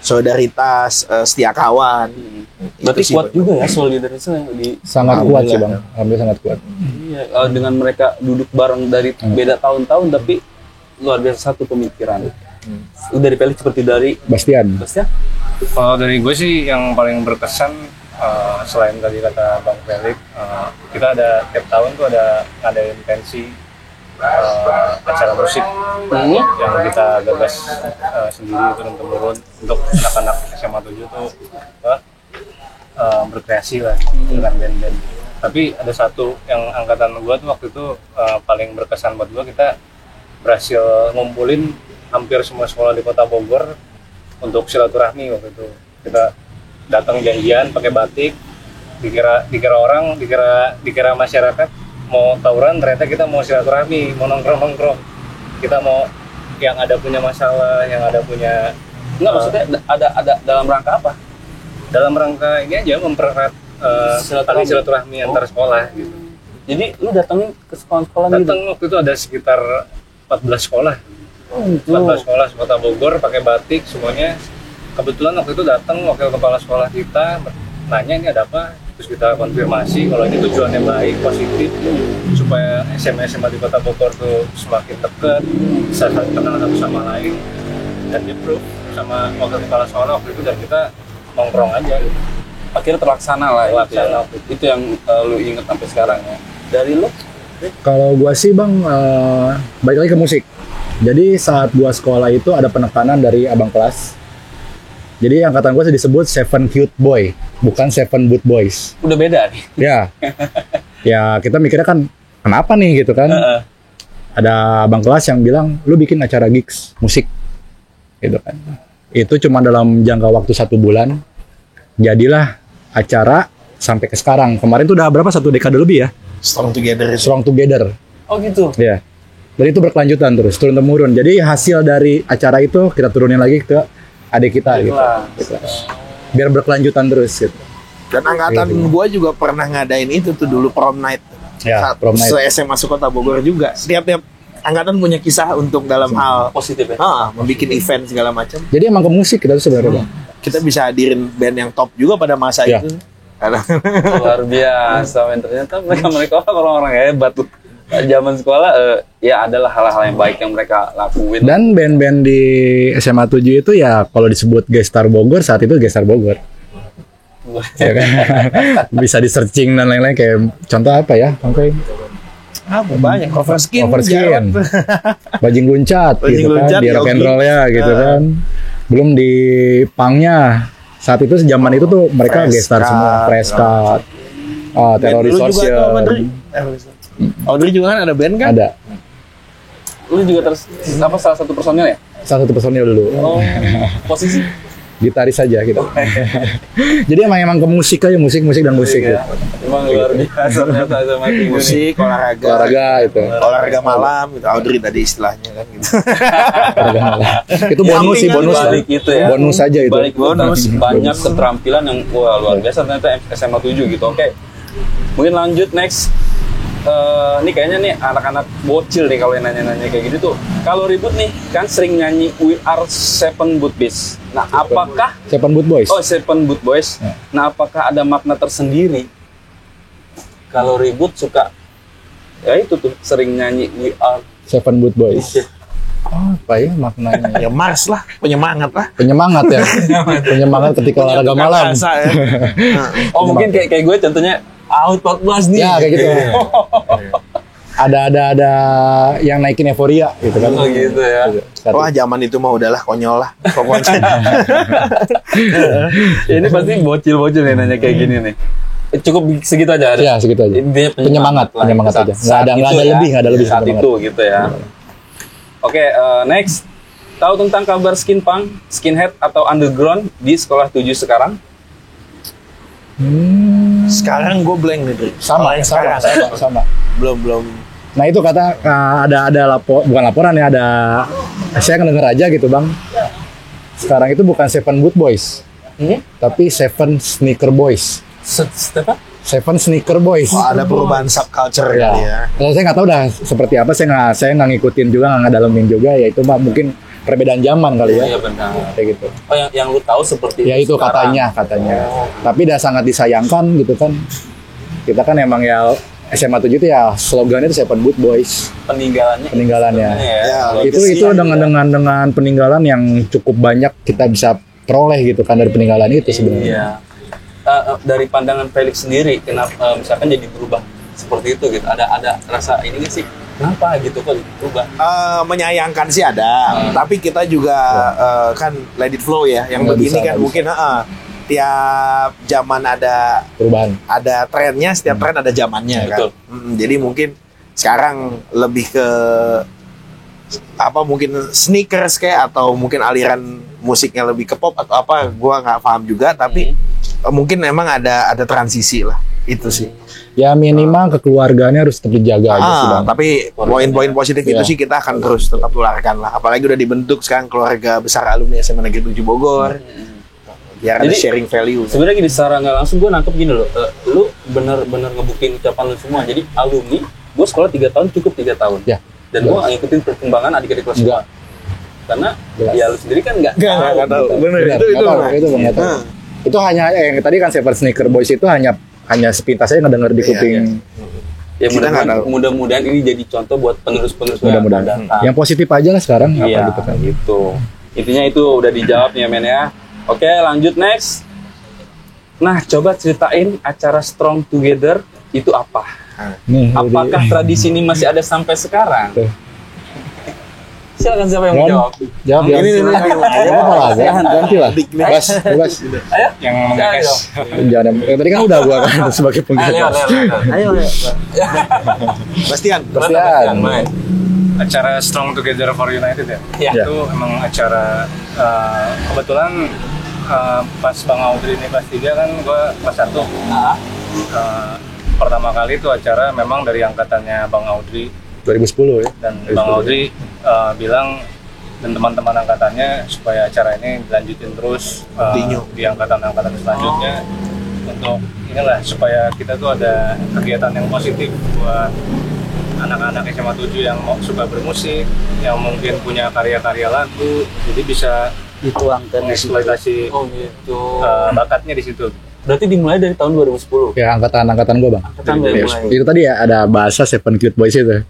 Solidaritas, setia kawan. Berarti Itu sih, kuat juga ya solidaritasnya di Sangat kuat sih Bang. Alhamdulillah sangat kuat. iya, dengan mereka duduk bareng dari beda tahun-tahun tapi luar biasa satu pemikiran. Udah dipilih seperti dari Bastian. Basnya. Kalau dari gue sih yang paling berkesan selain tadi kata Bang Felix, kita ada tiap tahun tuh ada ngadain pensi acara musik yang kita gagas sendiri turun temurun untuk anak-anak SMA 7 tuh berkreasi lah dengan band-band. Tapi ada satu yang angkatan gua tuh waktu itu paling berkesan buat gua, kita berhasil ngumpulin hampir semua sekolah di Kota Bogor untuk silaturahmi waktu itu. Kita datang janjian pakai batik, dikira orang, dikira masyarakat mau tawuran, ternyata kita mau silaturahmi, mau nongkrong. Kita mau yang ada punya masalah, yang ada punya Maksudnya ada dalam rangka apa? dalam rangka ini aja mempererat tali silaturahmi antar sekolah gitu. Jadi lu datangin ke sekolah-sekolah gitu? Datang waktu itu ada sekitar 14 sekolah. Gitu. 14 sekolah Kota Bogor pakai batik semuanya. Kebetulan waktu itu datang wakil kepala sekolah kita nanya ini ada apa, terus kita konfirmasi kalau ini tujuannya baik, positif supaya SMA di Kota Bogor tuh semakin dekat, bisa saling kenal satu sama lain, dan di approve sama wakil kepala sekolah waktu itu, dan kita nongkrong aja gitu. Akhirnya terlaksana lah itu ya. Terlaksana. Itu yang lu inget sampai sekarang ya. Dari lu? Kalau gua sih bang, balik lagi ke musik. Jadi saat gua sekolah itu ada penekanan dari abang kelas. Jadi angkatan gua disebut Seven Cute Boy, bukan Seven Boot Boys. Udah beda nih. Ya, ya kita mikirnya kan kenapa nih gitu kan? Ada abang kelas yang bilang, lu bikin acara gigs musik, gitu kan? Itu cuma dalam jangka waktu 1 bulan, jadilah acara sampai ke sekarang. Kemarin tuh udah berapa, 1 dekade lebih ya? Strong Together. Strong Together. Oh gitu. Ya. Dan itu berkelanjutan terus, turun temurun. Jadi hasil dari acara itu kita turunin lagi ke adik kita gitu. Biar berkelanjutan terus gitu. Dan angkatan gua juga pernah ngadain itu tuh dulu prom night. Ya, prom night. Se-SMA Kota Bogor juga. Setiap angkatan punya kisah untuk dalam hal Positif ya. membuat event segala macam. Jadi emang ke musik kita tuh sebenarnya Bang. Kita bisa hadirin band yang top juga pada masa Ya. itu. Karena Luar biasa, men. Ternyata mereka orang-orang hebat tuh. Zaman sekolah ya adalah hal-hal yang baik yang mereka lakuin. Dan band-band di SMA 7 itu ya kalau disebut Gestar Bogor, saat itu Gestar Bogor. Ya kan? Bisa di searching dan lain-lain, kayak contoh apa ya? Oke. banyak cover skin, Overskin, Bajing Luncat, Bajing gitu Luncat, kan, di rock and Yogi. roll ya, gitu kan. Belum di pangnya. Saat itu zaman itu tuh mereka Fresh gestar Cut. semua, Fresh Cut, Terror Dulu juga Resortion, tuh Audrey. Audrey juga kan ada band kan? ada. Lu juga salah satu personil ya? Salah satu personil dulu. Oh, posisi? Gitaris saja gitu. Jadi emang ke musik aja, musik dan musik Ya. gitu. Emang luar biasa ternyata sama tim ini. Musik, Olahraga itu. olahraga malam gitu. Audrey tadi istilahnya kan gitu. Olahraga malam. Itu bonus sih, bonus kan. Balik itu ya. Bonus aja itu. Balik bonus. Banyak Bonus. keterampilan yang wah luar biasa ternyata SMA 7 gitu. Oke. Mungkin lanjut next. Ini kayaknya nih anak-anak bocil nih kalau yang nanya-nanya kayak gitu tuh. Kalau ribut nih kan sering nyanyi We Are Seven Boot Boys. Nah, apakah Seven Boot Boys. Seven Boot Boys. Ya. Nah, apakah ada makna tersendiri? Kalau ribut suka ya itu tuh sering nyanyi We Are. Seven Boot Boys. Apa ya maknanya? Ya Mars lah, penyemangat lah. Penyemangat ya. Penyemangat ketika olahraga malam. Rasa, ya. Oh, mungkin kayak gue contohnya Out 14 nih. Ya kayak gitu. Ada yang naikin euforia gitu kan. Oh gitu ya. Wah zaman itu mah udahlah konyol lah pokoknya. Ya, ini pasti bocil-bocil nih nanya kayak gini nih. Cukup segitu aja. Ya segitu aja. Intinya Penyemangat lah. aja. Saat Nggak ada itu lebih, nggak ada lebih Saat penyemangat. itu gitu ya. Oke, next. Tahu tentang kabar skin punk, skinhead atau underground di sekolah 7 sekarang? Sekarang gue blank nih, Dri. Sama. Belum. Nah itu kata ada bukan laporan ya, ada saya ngedenger aja gitu bang. Sekarang itu bukan Seven Boot Boys, tapi Seven Sneaker Boys. Seven Sneaker Boys. Oh, ada perubahan subculture Ya. kali ya. Kalau saya nggak tahu dah seperti apa, saya nggak ngikutin juga, nggak ngedalamin juga, ya itu mah mungkin perbedaan zaman kali ya. Iya benar. Kayak gitu. Oh, yang lu tahu seperti Ya itu sekarang. katanya. Tapi dah sangat disayangkan gitu kan. Kita kan emang ya SMA 7 itu ya slogannya itu Seven Boot Boys. Peninggalannya Peninggalannya. Ya, Itu dengan peninggalan yang cukup banyak kita bisa peroleh gitu kan dari peninggalan itu sebenarnya. Iya. Dari pandangan Felix sendiri, kenapa misalkan jadi berubah seperti itu gitu? Ada rasa ini nggak sih? Kenapa gitu kok berubah? Menyayangkan sih ada, tapi kita juga kan let it flow ya. Yang Nggak begini bisa, kan nggak mungkin tiap zaman ada Perubahan. trennya, setiap tren ada zamannya kan. Betul. Jadi mungkin sekarang lebih ke apa mungkin sneakers kayak atau mungkin aliran musiknya lebih ke pop atau apa, gua nggak paham juga, tapi mungkin memang ada transisi lah itu sih. Ya minimal kekeluargaannya harus tetap dijaga aja sih, Bang. Tapi poin-poin positif itu Iya. sih kita akan terus tetap tularkan lah. Apalagi udah dibentuk sekarang keluarga besar alumni SMA Negeri 7 Bogor. Biar ada Jadi, sharing value. Sebenarnya gini, secara nggak langsung gue nangkep gini loh, lu bener-bener ngebuktiin ucapan lu semua. Jadi alumni, gue sekolah 3 tahun cukup 3 tahun. Ya. Dan gue ngikutin perkembangan adik-adik kelas Enggak. gue. Karena Jelas. ya lu sendiri kan nggak Nggak tahu. Bener, Benar, itu. nggak tahu, itu nggak tahu. Itu hanya yang tadi kan Seven Sneaker Boys itu hanya sepintas aja ngedenger di Iya, kuping. Ya Kita nggak tahu. mudah-mudahan ini jadi contoh buat penerus-penerus Mudah-mudahan. yang akan datang. Yang positif aja lah sekarang apa Iya, gitu kan. gitu. Intinya itu udah dijawab ya men ya. Oke, lanjut next. Nah, coba ceritain acara Strong Together itu apa? Nih, Apakah tradisi ini masih ada sampai sekarang? Tuh. Silakan siapa yang mau jawab? Jawab ya. Ini, apa lah? Ganti lah. Bebas. Bebas. Ayo. Yang Silakan Mekes. dong. Jangan. Tadi kan udah gua kan sebagai pengganti. Ayo, Bastian. Bastian. Main. Acara Strong Together for United ya. Iya. Itu emang acara kebetulan pas Bang Audrey ini kelas 3 kan gue kelas 1. Pertama kali itu acara memang dari angkatannya Bang Audrey 2010 ya. dan Bang Audrey bilang dan teman-teman angkatannya supaya acara ini dilanjutin terus di angkatan-angkatan selanjutnya untuk inilah supaya kita tuh ada kegiatan yang positif buat anak-anak SMA 7 yang suka bermusik, yang mungkin punya karya-karya lagu, jadi bisa dituangkan di situ. eksploitasi Oh gitu. bakatnya di situ. Berarti dimulai dari tahun 2010. Ya angkatan gua, Bang. Angkatan udah Ya, mulai. itu tadi ya ada bahasa Seven Cute Boys itu.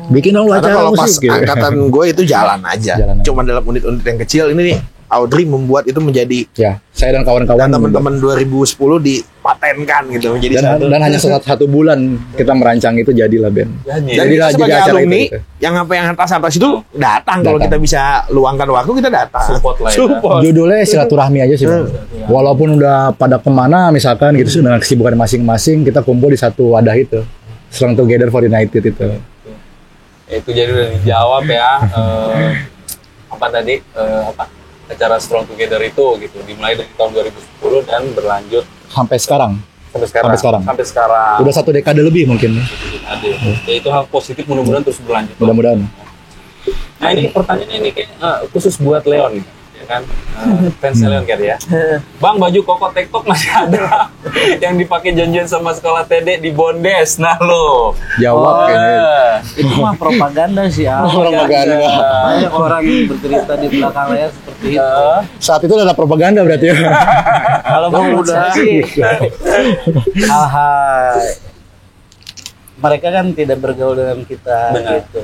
Bikin dong Karena acara kalau pas musik gitu. angkatan gue itu jalan aja. Jalan aja. Cuma dalam unit-unit yang kecil ini nih, Audrey membuat itu menjadi Ya, saya dan kawan-kawan dan teman-teman 2010 dipatenkan gitu menjadi dan, satu. dan hanya satu bulan kita merancang itu jadilah band. Dan Jadi kita lah, sebagai jadi acara alumni itu. yang sampai yang atas itu datang kalau Datang. kita bisa luangkan waktu kita datang. Support lah ya. Support. Judulnya silaturahmi aja sih, Bang. Walaupun udah pada kemana misalkan gitu sih dengan kesibukan masing-masing, kita kumpul di satu wadah itu. Strong Together for United itu. Itu jadi udah dijawab ya. Apa tadi? Apa? Acara Strong Together itu gitu. Dimulai dari tahun 2010 dan berlanjut Sampai sekarang. sampai sekarang. Sampai sekarang. Sampai sekarang. Udah 1 dekade lebih mungkin. Ada. Ya itu hal positif mudah-mudahan terus berlanjut. Mudah-mudahan. Nah ini pertanyaannya ini kayak khusus buat Leon, ya kan? Fans Leon kan ya. Bang, baju koko TikTok masih ada yang dipakai janjian sama sekolah TD di Bondes. Nah lo. Jawab kayaknya. Itu mah propaganda sih. Propaganda. Banyak orang bercerita di belakang layar seperti itu. Saat itu ada propaganda berarti ya. Kalau menurut saya sih hal-hal mereka kan tidak bergaul dengan kita Benar. gitu.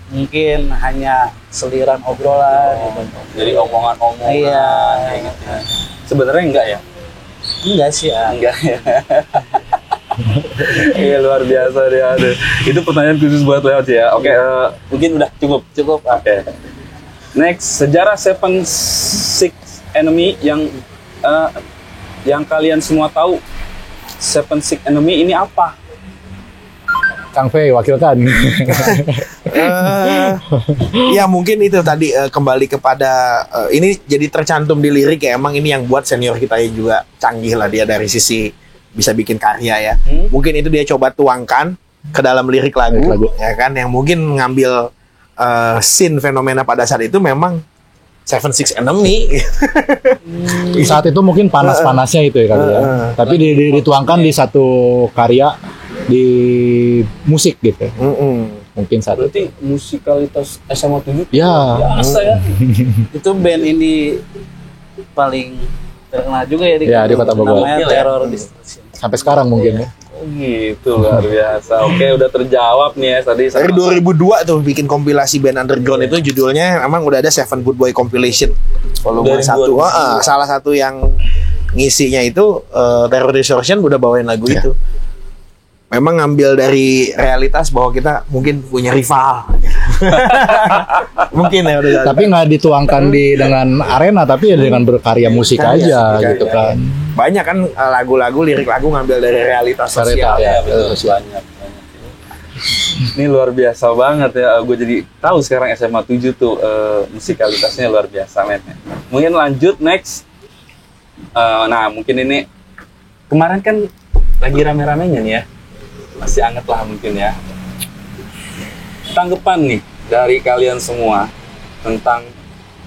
Mungkin hanya seliran obrolan gitu. Jadi omongan-omongan. Iya. kayak gitu. Sebenarnya enggak ya? Enggak sih ya. Enggak ya. Iya luar biasa dia. Aduh. Itu pertanyaan khusus buat Leon sih ya. Oke, mungkin udah cukup. Oke. Next, sejarah Seven Six Enemy yang kalian semua tahu. Seven Six Enemy ini apa? Kang Fei wakilkan. Ya mungkin itu tadi kembali kepada ini jadi tercantum di lirik ya, emang ini yang buat senior kita yang juga canggih lah dia dari sisi bisa bikin karya ya. Mungkin itu dia coba tuangkan ke dalam lirik lagu, ya kan, yang mungkin ngambil scene fenomena pada saat itu memang Seven Six Enemy. Saat itu mungkin panas-panasnya itu ya kali ya. Tapi dituangkan di satu karya di musik gitu. Mungkin saat itu. Berarti musikalitas SMA 7 Ya. biasa ya. Itu band ini paling terkenal juga ya Ya, di Kota Bogor. Namanya Terror Destruction. Sampai sekarang mungkin ya. Oh gitu, luar biasa. Oke, udah terjawab nih ya tadi. Dari 2002 tuh bikin kompilasi band underground itu judulnya emang udah ada Seven Good Boy Compilation volume Dari 1. 2002. Salah satu yang ngisinya itu Terror Distortion udah bawain lagu itu. memang ngambil dari realitas bahwa kita mungkin punya rival. Mungkin ya udah. Tapi nggak dituangkan dengan arena, tapi ya dengan berkarya musik aja Karya, gitu kan. Banyak kan lagu-lagu, lirik lagu ngambil dari realitas sosial. Ya, betul. Banyak. Ini luar biasa banget ya. Gue jadi tahu sekarang SMA 7 tuh musikalitasnya luar biasa, men. Mungkin lanjut next. Nah, mungkin ini kemarin kan lagi rame-ramenya nih ya. Masih anget lah mungkin ya. Tanggapan nih dari kalian semua tentang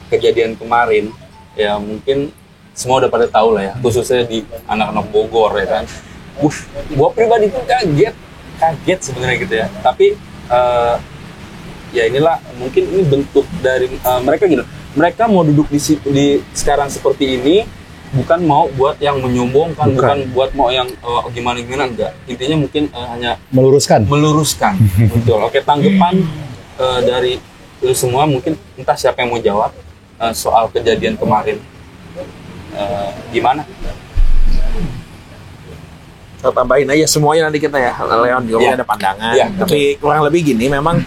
kejadian kemarin, ya mungkin semua udah pada tahu lah ya, khususnya di anak-anak Bogor ya kan. Gua pribadi tuh kaget sebenarnya gitu ya. Tapi ya inilah mungkin ini bentuk dari mereka gitu. Mereka mau duduk di sekarang seperti ini bukan mau buat yang menyombongkan, bukan buat mau yang gimana enggak. Intinya mungkin hanya meluruskan. Betul. Oke, tanggapan dari lu semua mungkin entah siapa yang mau jawab soal kejadian kemarin. Gimana? Kita tambahin aja semuanya nanti kita ya. Leon juga ada pandangan. Ya, tapi kurang lebih gini, memang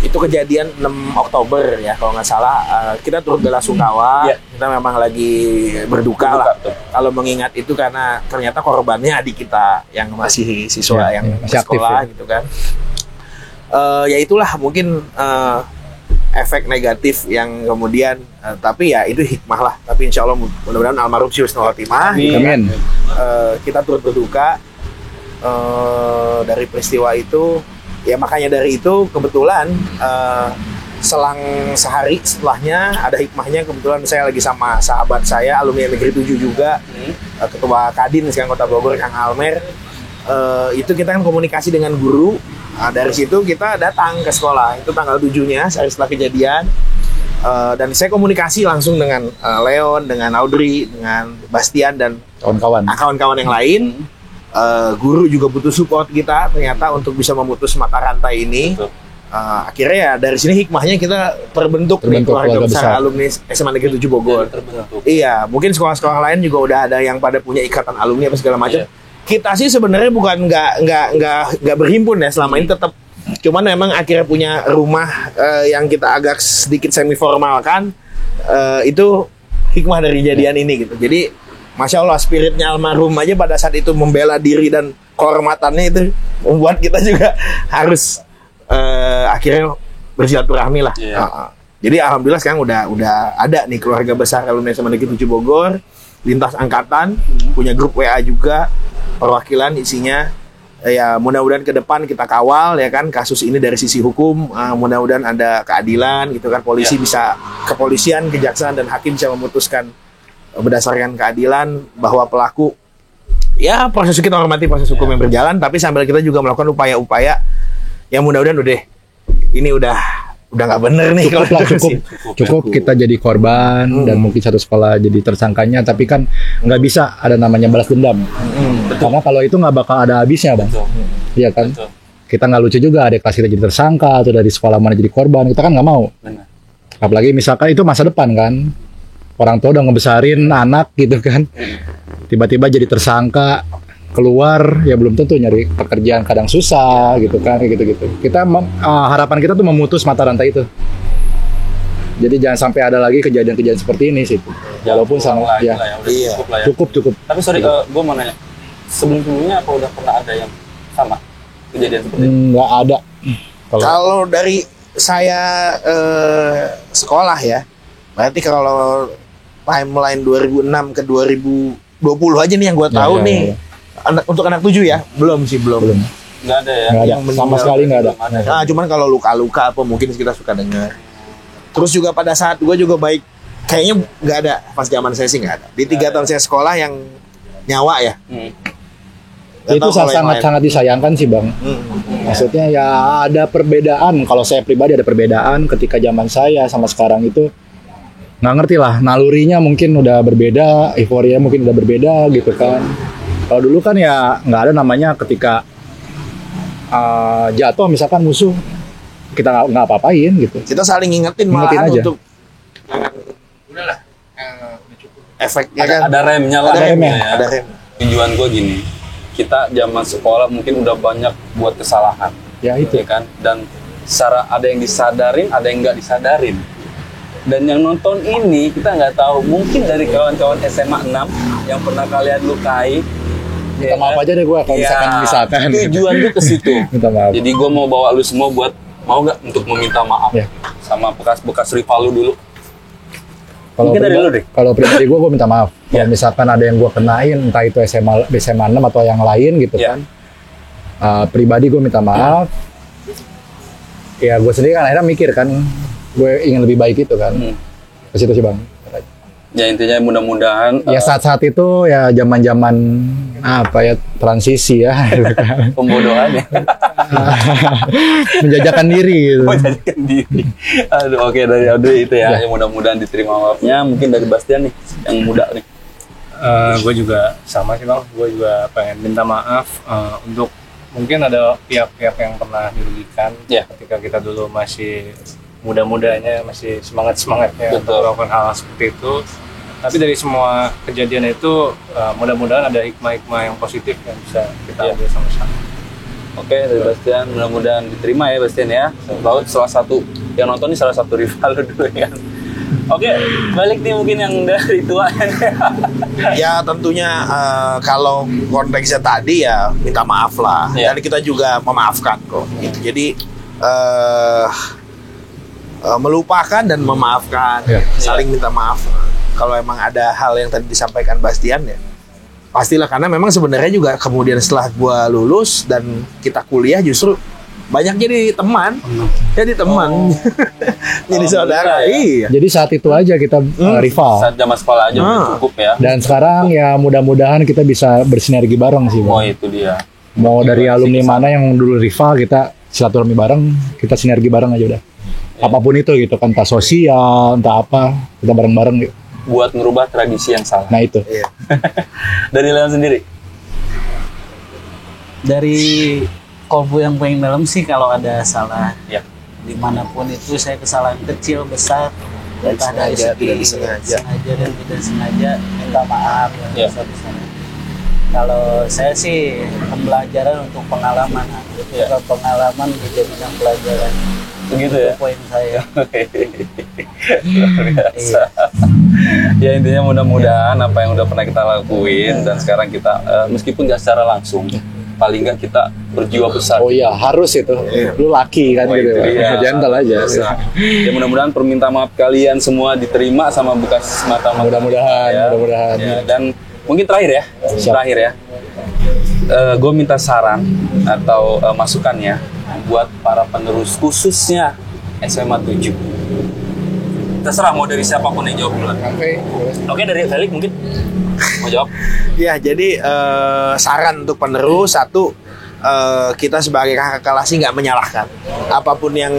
itu kejadian 6 Oktober ya kalau nggak salah. Kita turut bela sungkawa. Kita memang lagi berduka lah. Kalau mengingat itu karena ternyata korbannya adik kita yang masih siswa yang masih sekolah aktif, gitu kan. Ya itulah mungkin efek negatif yang kemudian tapi ya itu hikmah lah. Tapi insya Allah mudah-mudahan almarhum si husnul khotimah. Amin. Kita turut berduka dari peristiwa itu. Ya makanya dari itu kebetulan selang sehari setelahnya ada hikmahnya, kebetulan saya lagi sama sahabat saya alumni Negeri 7 juga, ketua Kadin sekarang Kota Bogor, Kang Almer. Itu kita kan komunikasi dengan guru. Dari situ kita datang ke sekolah. Itu tanggal 7-nya sehari setelah kejadian. Dan saya komunikasi langsung dengan Leon, dengan Audrey, dengan Bastian dan kawan-kawan yang lain. Guru juga butuh support kita ternyata untuk bisa memutus mata rantai ini. Akhirnya ya dari sini hikmahnya kita terbentuk keluarga besar alumni SMA Negeri 7 Bogor. Iya, mungkin sekolah-sekolah lain juga udah ada yang pada punya ikatan alumni apa segala macam. Kita sih sebenarnya bukan nggak berhimpun ya selama ini, tetap cuman memang akhirnya punya rumah yang kita agak sedikit semi formal kan. Itu hikmah dari kejadian ini gitu. Jadi Masya Allah, spiritnya almarhum aja pada saat itu membela diri dan kehormatannya itu membuat kita juga harus akhirnya bersilaturahmi lah. Jadi alhamdulillah sekarang udah ada nih keluarga besar alumni SMA Negeri 7 Bogor, lintas angkatan, punya grup WA juga, perwakilan isinya. Ya mudah-mudahan ke depan kita kawal ya kan kasus ini dari sisi hukum, mudah-mudahan ada keadilan gitu kan, polisi bisa, kepolisian, kejaksaan dan hakim bisa memutuskan berdasarkan keadilan bahwa pelaku ya proses, kita hormati proses hukum yang berjalan, tapi sambil kita juga melakukan upaya-upaya yang mudah-mudahan ini udah nggak bener nih kalau cukup kita jadi korban dan mungkin satu sekolah jadi tersangkanya, tapi kan nggak bisa ada namanya balas dendam. Karena kalau itu nggak bakal ada habisnya, Bang. Iya kan? Kita nggak lucu juga ada kelas kita jadi tersangka atau dari sekolah mana jadi korban, kita kan nggak mau. Apalagi misalkan itu masa depan kan, orang tua udah ngebesarin anak gitu kan, tiba-tiba jadi tersangka, keluar ya belum tentu nyari pekerjaan, kadang susah gitu kan, gitu-gitu. Kita harapan kita tuh memutus mata rantai itu. Jadi jangan sampai ada lagi kejadian-kejadian seperti ini sih. Walaupun sama ya. Cukup. Tapi sorry, gue mau nanya, sebelumnya apa udah pernah ada yang sama kejadian seperti ini? Nggak ada. Kalau dari saya sekolah ya, berarti kalau timeline 2006 ke 2020 aja nih yang gue tahu nih. Untuk anak 7 ya? Belum. Nggak ada ya? Nggak ada. Sama sekali nggak ada. Nah, cuman kalau luka-luka apa mungkin kita suka dengar. Terus juga pada saat gue juga baik, kayaknya nggak ada. Pas zaman saya sih nggak ada. Di 3 tahun saya sekolah yang nyawa ya. Itu sangat disayangkan sih, Bang. Maksudnya ya ada perbedaan. Kalau saya pribadi ada perbedaan ketika zaman saya sama sekarang itu. Nggak ngerti lah, nalurinya mungkin udah berbeda, euforia mungkin udah berbeda gitu kan. Kalau dulu kan ya nggak ada namanya ketika jatuh misalkan musuh, kita nggak apa-apain gitu. Kita saling ngingetin malah aja. untuk udahlah, efeknya kan ada remnya lah. Ada rem. Tujuan gue gini, kita zaman sekolah mungkin udah banyak buat kesalahan, Ya itu. ya kan? Dan secara ada yang disadarin, ada yang nggak disadarin. Dan yang nonton ini kita nggak tahu, mungkin dari kawan-kawan SMA 6 yang pernah kalian lukai. Minta maaf aja deh gue kalau misalkan. Tujuan gue ke situ. Minta maaf. Jadi gue mau bawa lu semua buat mau nggak untuk meminta maaf Ya. sama bekas-bekas rival lu dulu. Kalau Mungkin dari lu, Dik. Kalau pribadi gue minta maaf. Kalau Ya. misalkan ada yang gue kenain, entah itu SMA 6 atau yang lain gitu Ya. kan. Pribadi gue minta maaf. Ya gue sendiri kan akhirnya mikir kan, gue ingin lebih baik itu kan. Ke situ sih bang. Ya intinya mudah-mudahan Ya saat-saat itu ya zaman-zaman apa ya transisi ya, gitu kan. pembodohan ya. Menjajakan diri gitu. Menjadikan diri. Aduh, oke dari Audrey itu ya. Yang mudah-mudahan diterima maafnya. Mungkin dari Bastian nih, yang muda nih. Gue juga sama sih bang, gue juga pengen minta maaf untuk mungkin ada pihak-pihak yang pernah dirugikan Ya. ketika kita dulu masih muda-mudanya, masih semangat-semangatnya untuk Betul. melakukan hal seperti itu. Tapi dari semua kejadian itu mudah-mudahan ada hikmah-hikmah yang positif yang bisa kita Ya. ambil sama-sama. Oke dari Bastian, mudah-mudahan diterima ya Bastian ya. Laut salah satu yang nonton ini salah satu rival lu dulu ya. Oke, balik nih mungkin yang dari tua. Ya tentunya kalau konteksnya tadi ya minta maaf lah. Iya. Dan kita juga memaafkan kok. Jadi melupakan dan memaafkan, Iya. saling minta maaf. Kalau emang ada hal yang tadi disampaikan Bastian ya pastilah, karena memang sebenarnya juga kemudian setelah gua lulus dan kita kuliah justru banyak jadi teman, jadi saudara. ya. Iya. Jadi saat itu aja kita rival. Saat zaman sekolah aja udah cukup ya. Dan sekarang ya mudah-mudahan kita bisa bersinergi bareng sih Oh bang. itu dia. Mau dari alumni mana yang dulu rival, kita silaturahmi bareng, kita sinergi bareng aja udah. Apapun itu gitu kan, entah sosial, entah apa, kita bareng-bareng gitu. Buat merubah tradisi yang salah. Nah itu. Iya. Dari Leon sendiri. Dari kolbu yang paling dalam sih, kalau ada salah Ya. dimanapun itu, saya kesalahan kecil besar, entah dari Sengaja, segi tidak disengaja. sengaja dan tidak sengaja, minta maaf Ya. besar-besarnya. Kalau saya sih pembelajaran untuk pengalaman, Ya. kalau pengalaman dijadikan pelajaran. Begitu ya. Itu poin saya. Luar biasa. Ya intinya mudah-mudahan apa yang udah pernah kita lakuin dan sekarang kita meskipun nggak secara langsung, paling nggak kita berjiwa besar. Oh iya, harus itu. Lu laki kan Oh, gitu. itu dia. Gentle aja. Biasa. Ya mudah-mudahan permintaan maaf kalian semua diterima sama bekas mata-mata. Mudah-mudahan, ya. mudah-mudahan. Ya, dan mungkin terakhir ya, Siap. terakhir ya. Gue minta saran atau masukannya buat para penerus khususnya SMA 7. Terserah mau dari siapapun yang jawab duluan. Oke dari Felix mungkin mau jawab. Ya, jadi saran untuk penerus satu, kita sebagai kakak kelas sih nggak menyalahkan. Apapun yang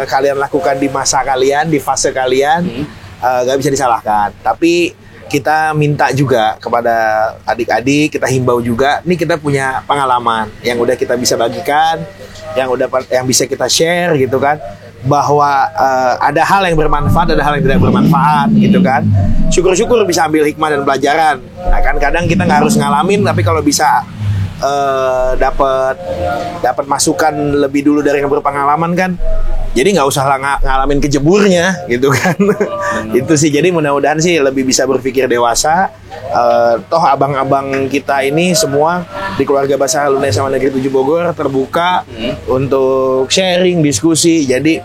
kalian lakukan di masa kalian, di fase kalian, nggak bisa disalahkan. Tapi kita minta juga kepada adik-adik, kita himbau juga. Ini kita punya pengalaman yang udah kita bisa bagikan, yang bisa kita share gitu kan. Bahwa ada hal yang bermanfaat, ada hal yang tidak bermanfaat gitu kan. Syukur-syukur bisa ambil hikmah dan pelajaran. Nah kan kadang kita nggak harus ngalamin, tapi kalau bisa dapat masukan lebih dulu dari yang berpengalaman kan, jadi nggak usah ngalamin kejeburnya gitu kan. Itu sih, jadi mudah-mudahan sih lebih bisa berpikir dewasa. Toh abang-abang kita ini semua di keluarga Bahasa Alumni SMA Negeri 7 Bogor terbuka untuk sharing, diskusi. Jadi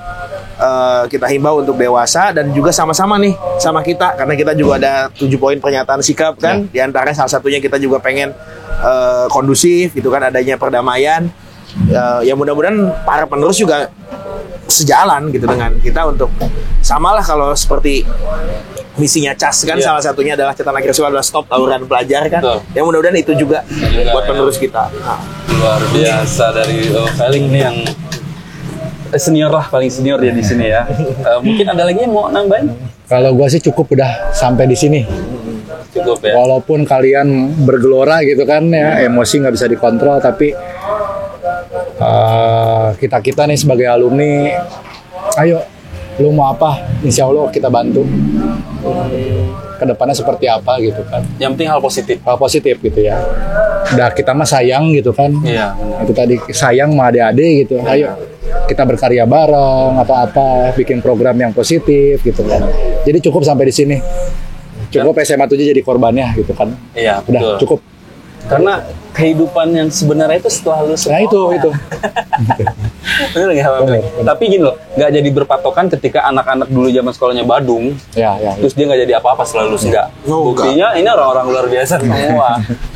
kita himbau untuk dewasa dan juga sama-sama nih sama kita, karena kita juga ada 7 poin pernyataan sikap kan. Di antaranya salah satunya kita juga pengen kondusif gitu kan, adanya perdamaian. Ya mudah-mudahan para penerus juga sejalan gitu dengan kita untuk samalah kalau seperti misinya CAS kan, salah satunya adalah Cetan Akhir Sekolah adalah stop tawuran pelajar kan. Betul. Ya mudah-mudahan itu juga buat ya. penerus kita. Nah. Luar biasa dari Felix nih yang senior lah, paling senior ya di sini ya. Mungkin ada lagi yang mau nambahin? Kalau gua sih cukup udah sampai di sini. Cukup ya. Walaupun kalian bergelora gitu kan ya, emosi nggak bisa dikontrol, tapi kita nih sebagai alumni, ayo lu mau apa, insya Allah kita bantu. Kedepannya seperti apa gitu kan. Yang penting hal positif. Hal positif gitu ya. Udah kita mah sayang gitu kan. Iya, benar. Itu tadi sayang sama adik-adik gitu. Ayo kita berkarya bareng atau apa, bikin program yang positif gitu kan. Jadi cukup sampai di sini. Cukup SMA 7 jadi korbannya gitu kan. Iya, Udah betul. cukup. Karena kehidupan yang sebenarnya itu setelah lu Nah itu. Bener nggak? Bener. Tapi gini loh, nggak jadi berpatokan ketika anak-anak dulu zaman sekolahnya Badung, Ya. terus dia nggak jadi apa-apa setelah lulus, enggak. Oh, Buktinya ini orang-orang luar biasa semua.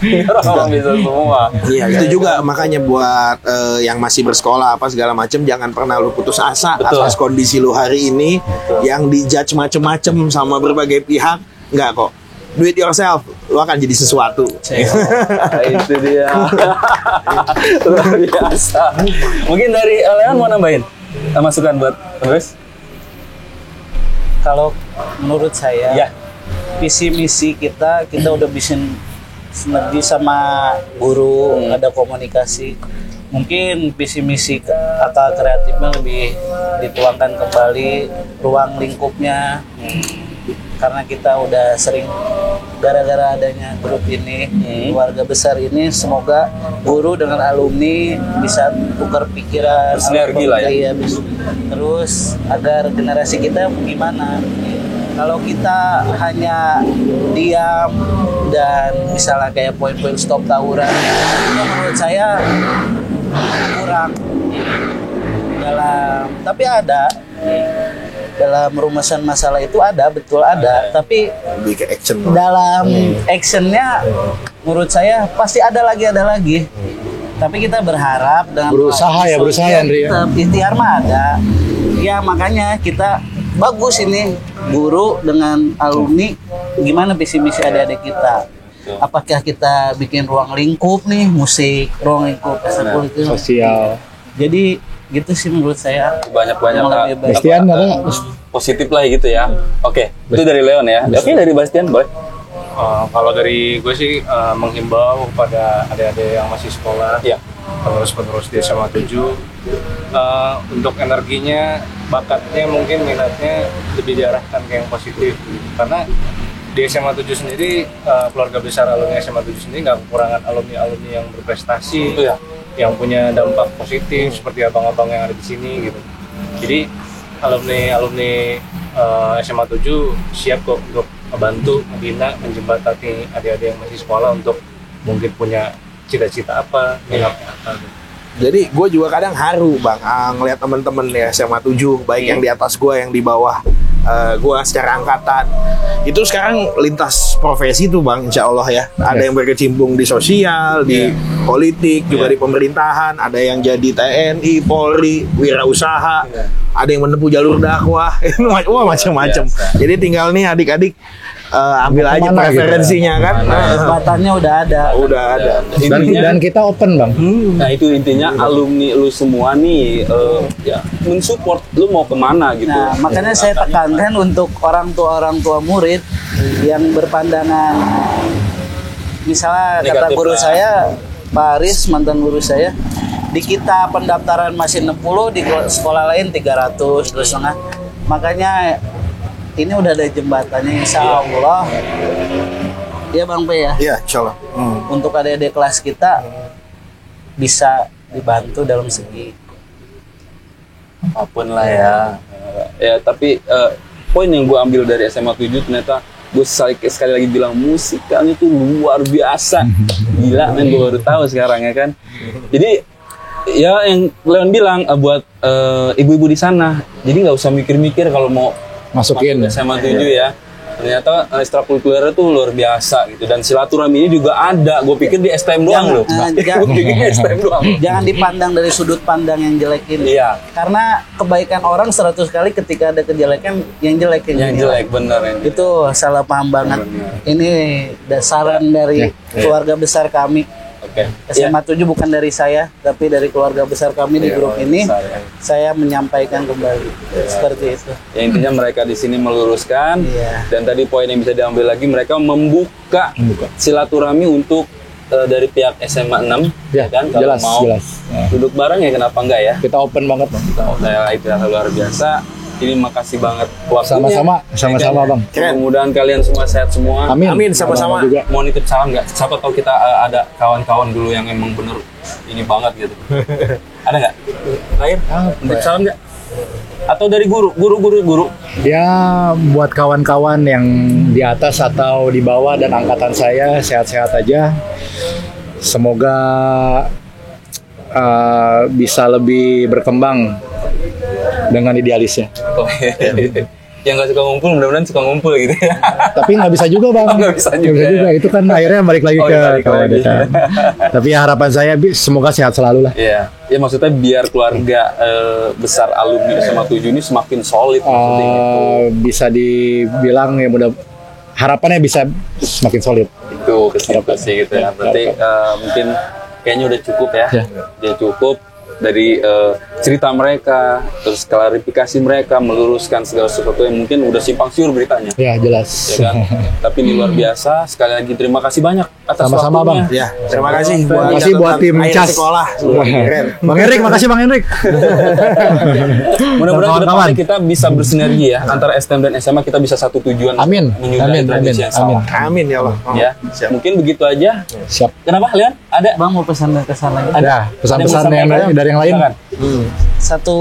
Ini orang-orang biasa semua. Iya, itu juga makanya buat yang masih bersekolah apa segala macem, jangan pernah lu putus asa Betul. atas kondisi lu hari ini yang dijudge macem-macem sama berbagai pihak. Enggak kok. Do it yourself, lu akan jadi sesuatu. Nah, itu dia. Luar biasa. Mungkin dari Leon mau nambahin masukan buat terus? Kalau menurut saya, Ya. visi misi kita udah bikin sinergi sama guru, ada komunikasi. Mungkin visi misi kata kreatifnya lebih dituangkan kembali, ruang lingkupnya. Karena kita udah sering gara-gara adanya grup ini, keluarga besar ini, semoga guru dengan alumni bisa tukar pikiran, Bersinergi lah ya. Iya, terus agar generasi kita gimana? Kalau kita hanya diam dan misalnya kayak poin-poin stop tawuran, itu menurut saya kurang tapi ada dalam merumuskan masalah itu ada, betul ada, tapi Lebih ke action. dalam actionnya menurut saya pasti ada lagi. Tapi kita berharap dengan Berusaha ya, Andri ya. tetap ikhtiar mah ada ya, makanya kita bagus ini guru dengan alumni, gimana visi misi adik-adik kita. Apakah kita bikin ruang lingkup nih, musik, ruang lingkup ekskul itu. Sosial. Jadi gitu sih menurut saya. Banyak-banyak Yang lebih baik. Bastian ada. positif lah gitu ya. Oke, itu dari Leon ya. Oke, dari Bastian boleh. Kalau dari gue sih menghimbau kepada adik-adik yang masih sekolah, Iya. penerus-penerus di SMA 7, untuk energinya, bakatnya, mungkin minatnya lebih diarahkan ke yang positif. Karena di SMA 7 sendiri, keluarga besar alumni SMA 7 sendiri nggak kekurangan alumni-alumni yang berprestasi, Iya. yang punya dampak positif seperti abang-abang yang ada di sini gitu. Jadi alumni SMA 7 siap kok untuk membantu, membina, menjembatani adik-adik yang masih sekolah untuk mungkin punya cita-cita apa, minat apa gitu. Jadi gue juga kadang haru bang ngeliat temen-temen ya SMA 7, baik yang di atas gue, yang di bawah gue secara angkatan. Itu sekarang lintas profesi tuh bang, insya Allah ya. Ada yang berkecimpung di sosial, di politik, juga di pemerintahan. Ada yang jadi TNI, Polri, wirausaha. Ada yang menempuh jalur dakwah. Wah macam-macam. Jadi tinggal nih adik-adik ambil aja Kemana gitu preferensinya kan. Kesempatannya udah ada. Udah ada. Dan kita open bang. Nah itu intinya alumni lu semua nih ya mensupport lu mau kemana gitu. Nah, makanya saya tekankan untuk orang tua murid yang berpandangan, misalnya kata Negatif guru lah. saya, Pak Aris, mantan guru saya, di kita pendaftaran masih 60, di sekolah lain 300, 2,5. Makanya ini udah ada jembatannya, insya Allah. Ya Bang P ya, Iya, insya Allah. untuk adik-adik kelas kita bisa dibantu dalam segi Apapun lah ya. Ya tapi poin yang gue ambil dari SMA 7 ternyata gue sekali lagi bilang musikalnya tuh luar biasa. Gila men, gue baru tahu sekarang ya kan. Jadi ya yang Leon bilang buat ibu-ibu di sana, jadi nggak usah mikir-mikir kalau mau Masukin. masuk SMA 7 ya. Ternyata ekstrakurikulernya tuh luar biasa gitu, dan silaturahmi ini juga ada. Gue pikir di STM doang loh. Gue pikir di STM doang. jangan dipandang dari sudut pandang yang jelek ini. Iya. Karena kebaikan orang 100 kali, ketika ada kejelekan yang jelek Yang jelek bener ini. itu salah paham banget. Ini dasaran dari keluarga besar kami. Oke. SMA 7 bukan dari saya, tapi dari keluarga besar kami di grup ini. Saya menyampaikan kembali seperti itu. Ya intinya mereka di sini meluruskan. Iya. Dan tadi poin yang bisa diambil lagi, mereka membuka silaturahmi untuk dari pihak SMA 6 Ya, kan, kalau jelas, mau jelas. Ya. duduk bareng ya kenapa enggak ya. Kita open banget bang. Saya itu yang luar biasa. Ini makasih banget waktunya. Sama-sama Bang. Mudah-mudahan kalian semua sehat semua. Amin, sama-sama. Abang juga. Mau nitip salam nggak? Siapa tahu kita ada kawan-kawan dulu yang emang bener ini banget gitu. Ada nggak? Lain? Nitip salam nggak? Atau dari guru? Ya buat kawan-kawan yang di atas atau di bawah dan angkatan saya sehat-sehat aja. Semoga bisa lebih berkembang dengan idealisnya. Yang nggak suka ngumpul, mudah-mudahan suka ngumpul gitu ya. Tapi nggak bisa juga Bang. Nggak bisa juga. Itu kan akhirnya balik lagi ke lagi. kan. Tapi ya harapan saya semoga sehat selalu lah. Iya, ya maksudnya biar keluarga besar alumni SMA 7 ini semakin solid maksudnya gitu. Bisa dibilang ya harapannya bisa semakin solid. Itu kesimpulan sih gitu ya. Berarti mungkin kayaknya udah cukup ya. Udah cukup dari cerita mereka, terus klarifikasi mereka, meluruskan segala sesuatu yang mungkin udah simpang siur beritanya. Ya jelas. Ya kan? Tapi ini luar biasa. Sekali lagi terima kasih banyak atas Sama-sama, waktunya. Bang. Ya, terima kasih buat tim akhir CAS. sekolah. Keren. Bang Erik, makasih Bang Erik. Mudah-mudahan Kawan-kawan. kedepannya kita bisa bersinergi ya antara STM dan SMA, kita bisa satu tujuan. Amin. Menyudahi tradisi yang sama. Amin ya Allah. Ya, mungkin begitu aja. Siap. Kenapa Leon? Ada? Bang mau pesan dan kesan lagi? Ada pesan-pesan Ada yang sampaikan? dari yang lain. Silakan. Satu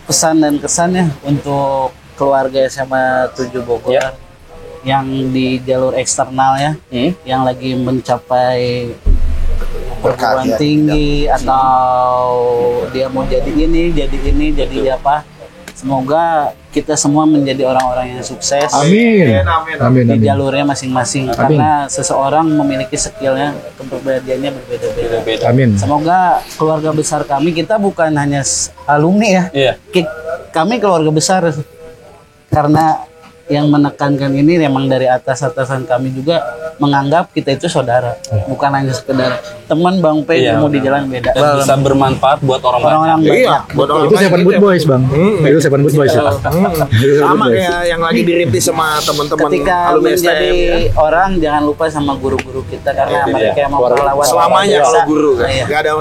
pesan dan kesannya untuk keluarga SMA 7 Bogor Ya. yang di jalur eksternal ya, yang lagi mencapai perguruan ya. tinggi atau dia mau jadi ini, jadi apa. Semoga kita semua menjadi orang-orang yang sukses Amin. di jalurnya masing-masing, karena seseorang memiliki skillnya, kepribadiannya berbeda-beda. Beda. Amin. Semoga keluarga besar kami, kita bukan hanya alumni ya, Iya. kami keluarga besar, karena yang menekankan ini memang dari atasan kami juga menganggap kita itu saudara, bukan hanya sekedar teman Bang P Iya, mau di jalan beda. Dan bisa bermanfaat buat orang Orang-orang banyak. Iya, banyak. buat orang Itu lain Seven gitu Boot ya. Boys Bang. Itu Seven Boot Boys ya. Sama kayak yang lagi dirintis sama teman-teman Ketika alumni menjadi STM ya. orang, jangan lupa sama guru-guru kita, karena Itu mereka dia. yang mau pahlawan Selamanya luar kalau biasa. guru kan. Iya. Gak ada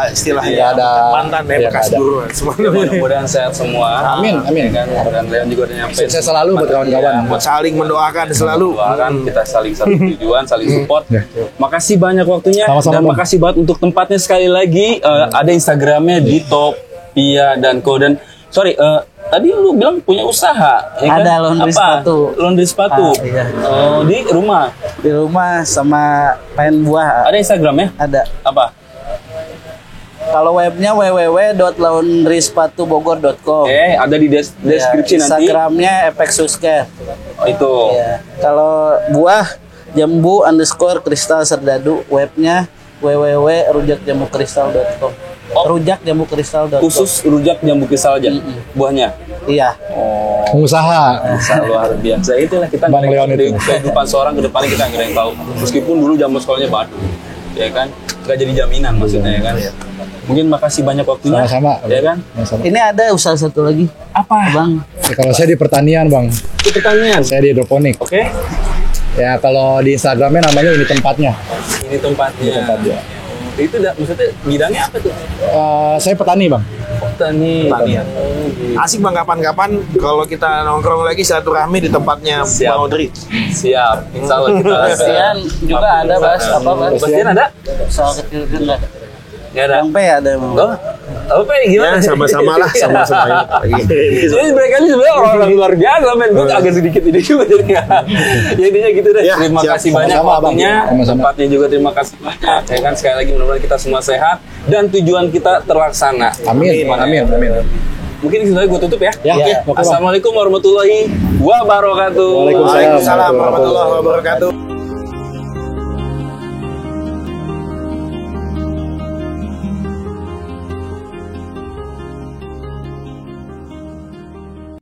istilahnya. Nggak ada. Mantan ya, Iya, bekas nggak ada. guru. Semuanya. Mudah-mudahan sehat semua. Amin. Ya kan? Dan Leon juga udah nyampe. Sukses selalu buat kawan-kawan. Iya, buat Saling mendoakan selalu. doakan, kita saling satu tujuan, saling support. Ya. Makasih banyak waktunya. Sama-sama, Dan Bang. makasih banget untuk tempatnya sekali lagi. Ada Instagramnya di Pia dan Co. Dan sorry, tadi lu bilang punya usaha, ya kan? Ada laundry sepatu. Laundry sepatu. Iya. Oh, di rumah. Di rumah sama panen buah Ada Instagramnya? ada. Apa? Kalau webnya www.laundryspatubogor.com. Ada di deskripsi nanti. Instagramnya epexuscare. Oh, itu. Ya. Kalau buah jambu_kristal serdadu, webnya www.rujakjambukristal.com. Rujakjambukristal.com. Khusus rujak jambu kristal aja buahnya. Iya. Oh, Pengusaha. luar biasa. Itulah kita Bang Leon dari itu. kehidupan seorang ke depannya kita nggak ada yang tahu. Meskipun dulu zaman sekolahnya Batu, ya kan, nggak jadi jaminan maksudnya ya kan. Mungkin makasih banyak waktunya. Sama-sama. Ya kan. Sama-sama. Ini ada usaha satu lagi. Apa? Bang, Ya, kalau saya di pertanian Bang, Itu pertanyaan. saya di hidroponik. Oke. Ya kalau di Instagramnya namanya ini tempatnya. Ini tempatnya. Tempatnya. Itu maksudnya bidangnya apa tuh? Saya petani Bang. Petani. Pertanian. Asik Bang, kapan-kapan kalau kita nongkrong lagi silaturahmi di tempatnya Siap. Bang Audrey. Siap. Insya Allah kita. Bastian juga ada, Bas. Apa, Bas? Bastian ada? Usaha kecil enggak? Nggak ada. Bang P ada, Bang. Oh, apa ya gimana? Ya, sama-sama lah, sama-sama. Jadi mereka ini sebenarnya orang luar biasa, men. Gue agak sedikit ini juga jadi. Ya intinya gitu deh. Ya, Terima siap. kasih banyak Sama-sama, Bang. waktunya. Sama-sama. Tempatnya juga terima kasih banyak. Ya kan sekali lagi mudah-mudahan kita semua sehat dan tujuan kita terlaksana. Amin. Mungkin di situ aja gue tutup ya. Ya, Oke. oke, Bang. Assalamualaikum warahmatullahi wabarakatuh. Waalaikumsalam. Waalaikumsalam warahmatullahi wabarakatuh.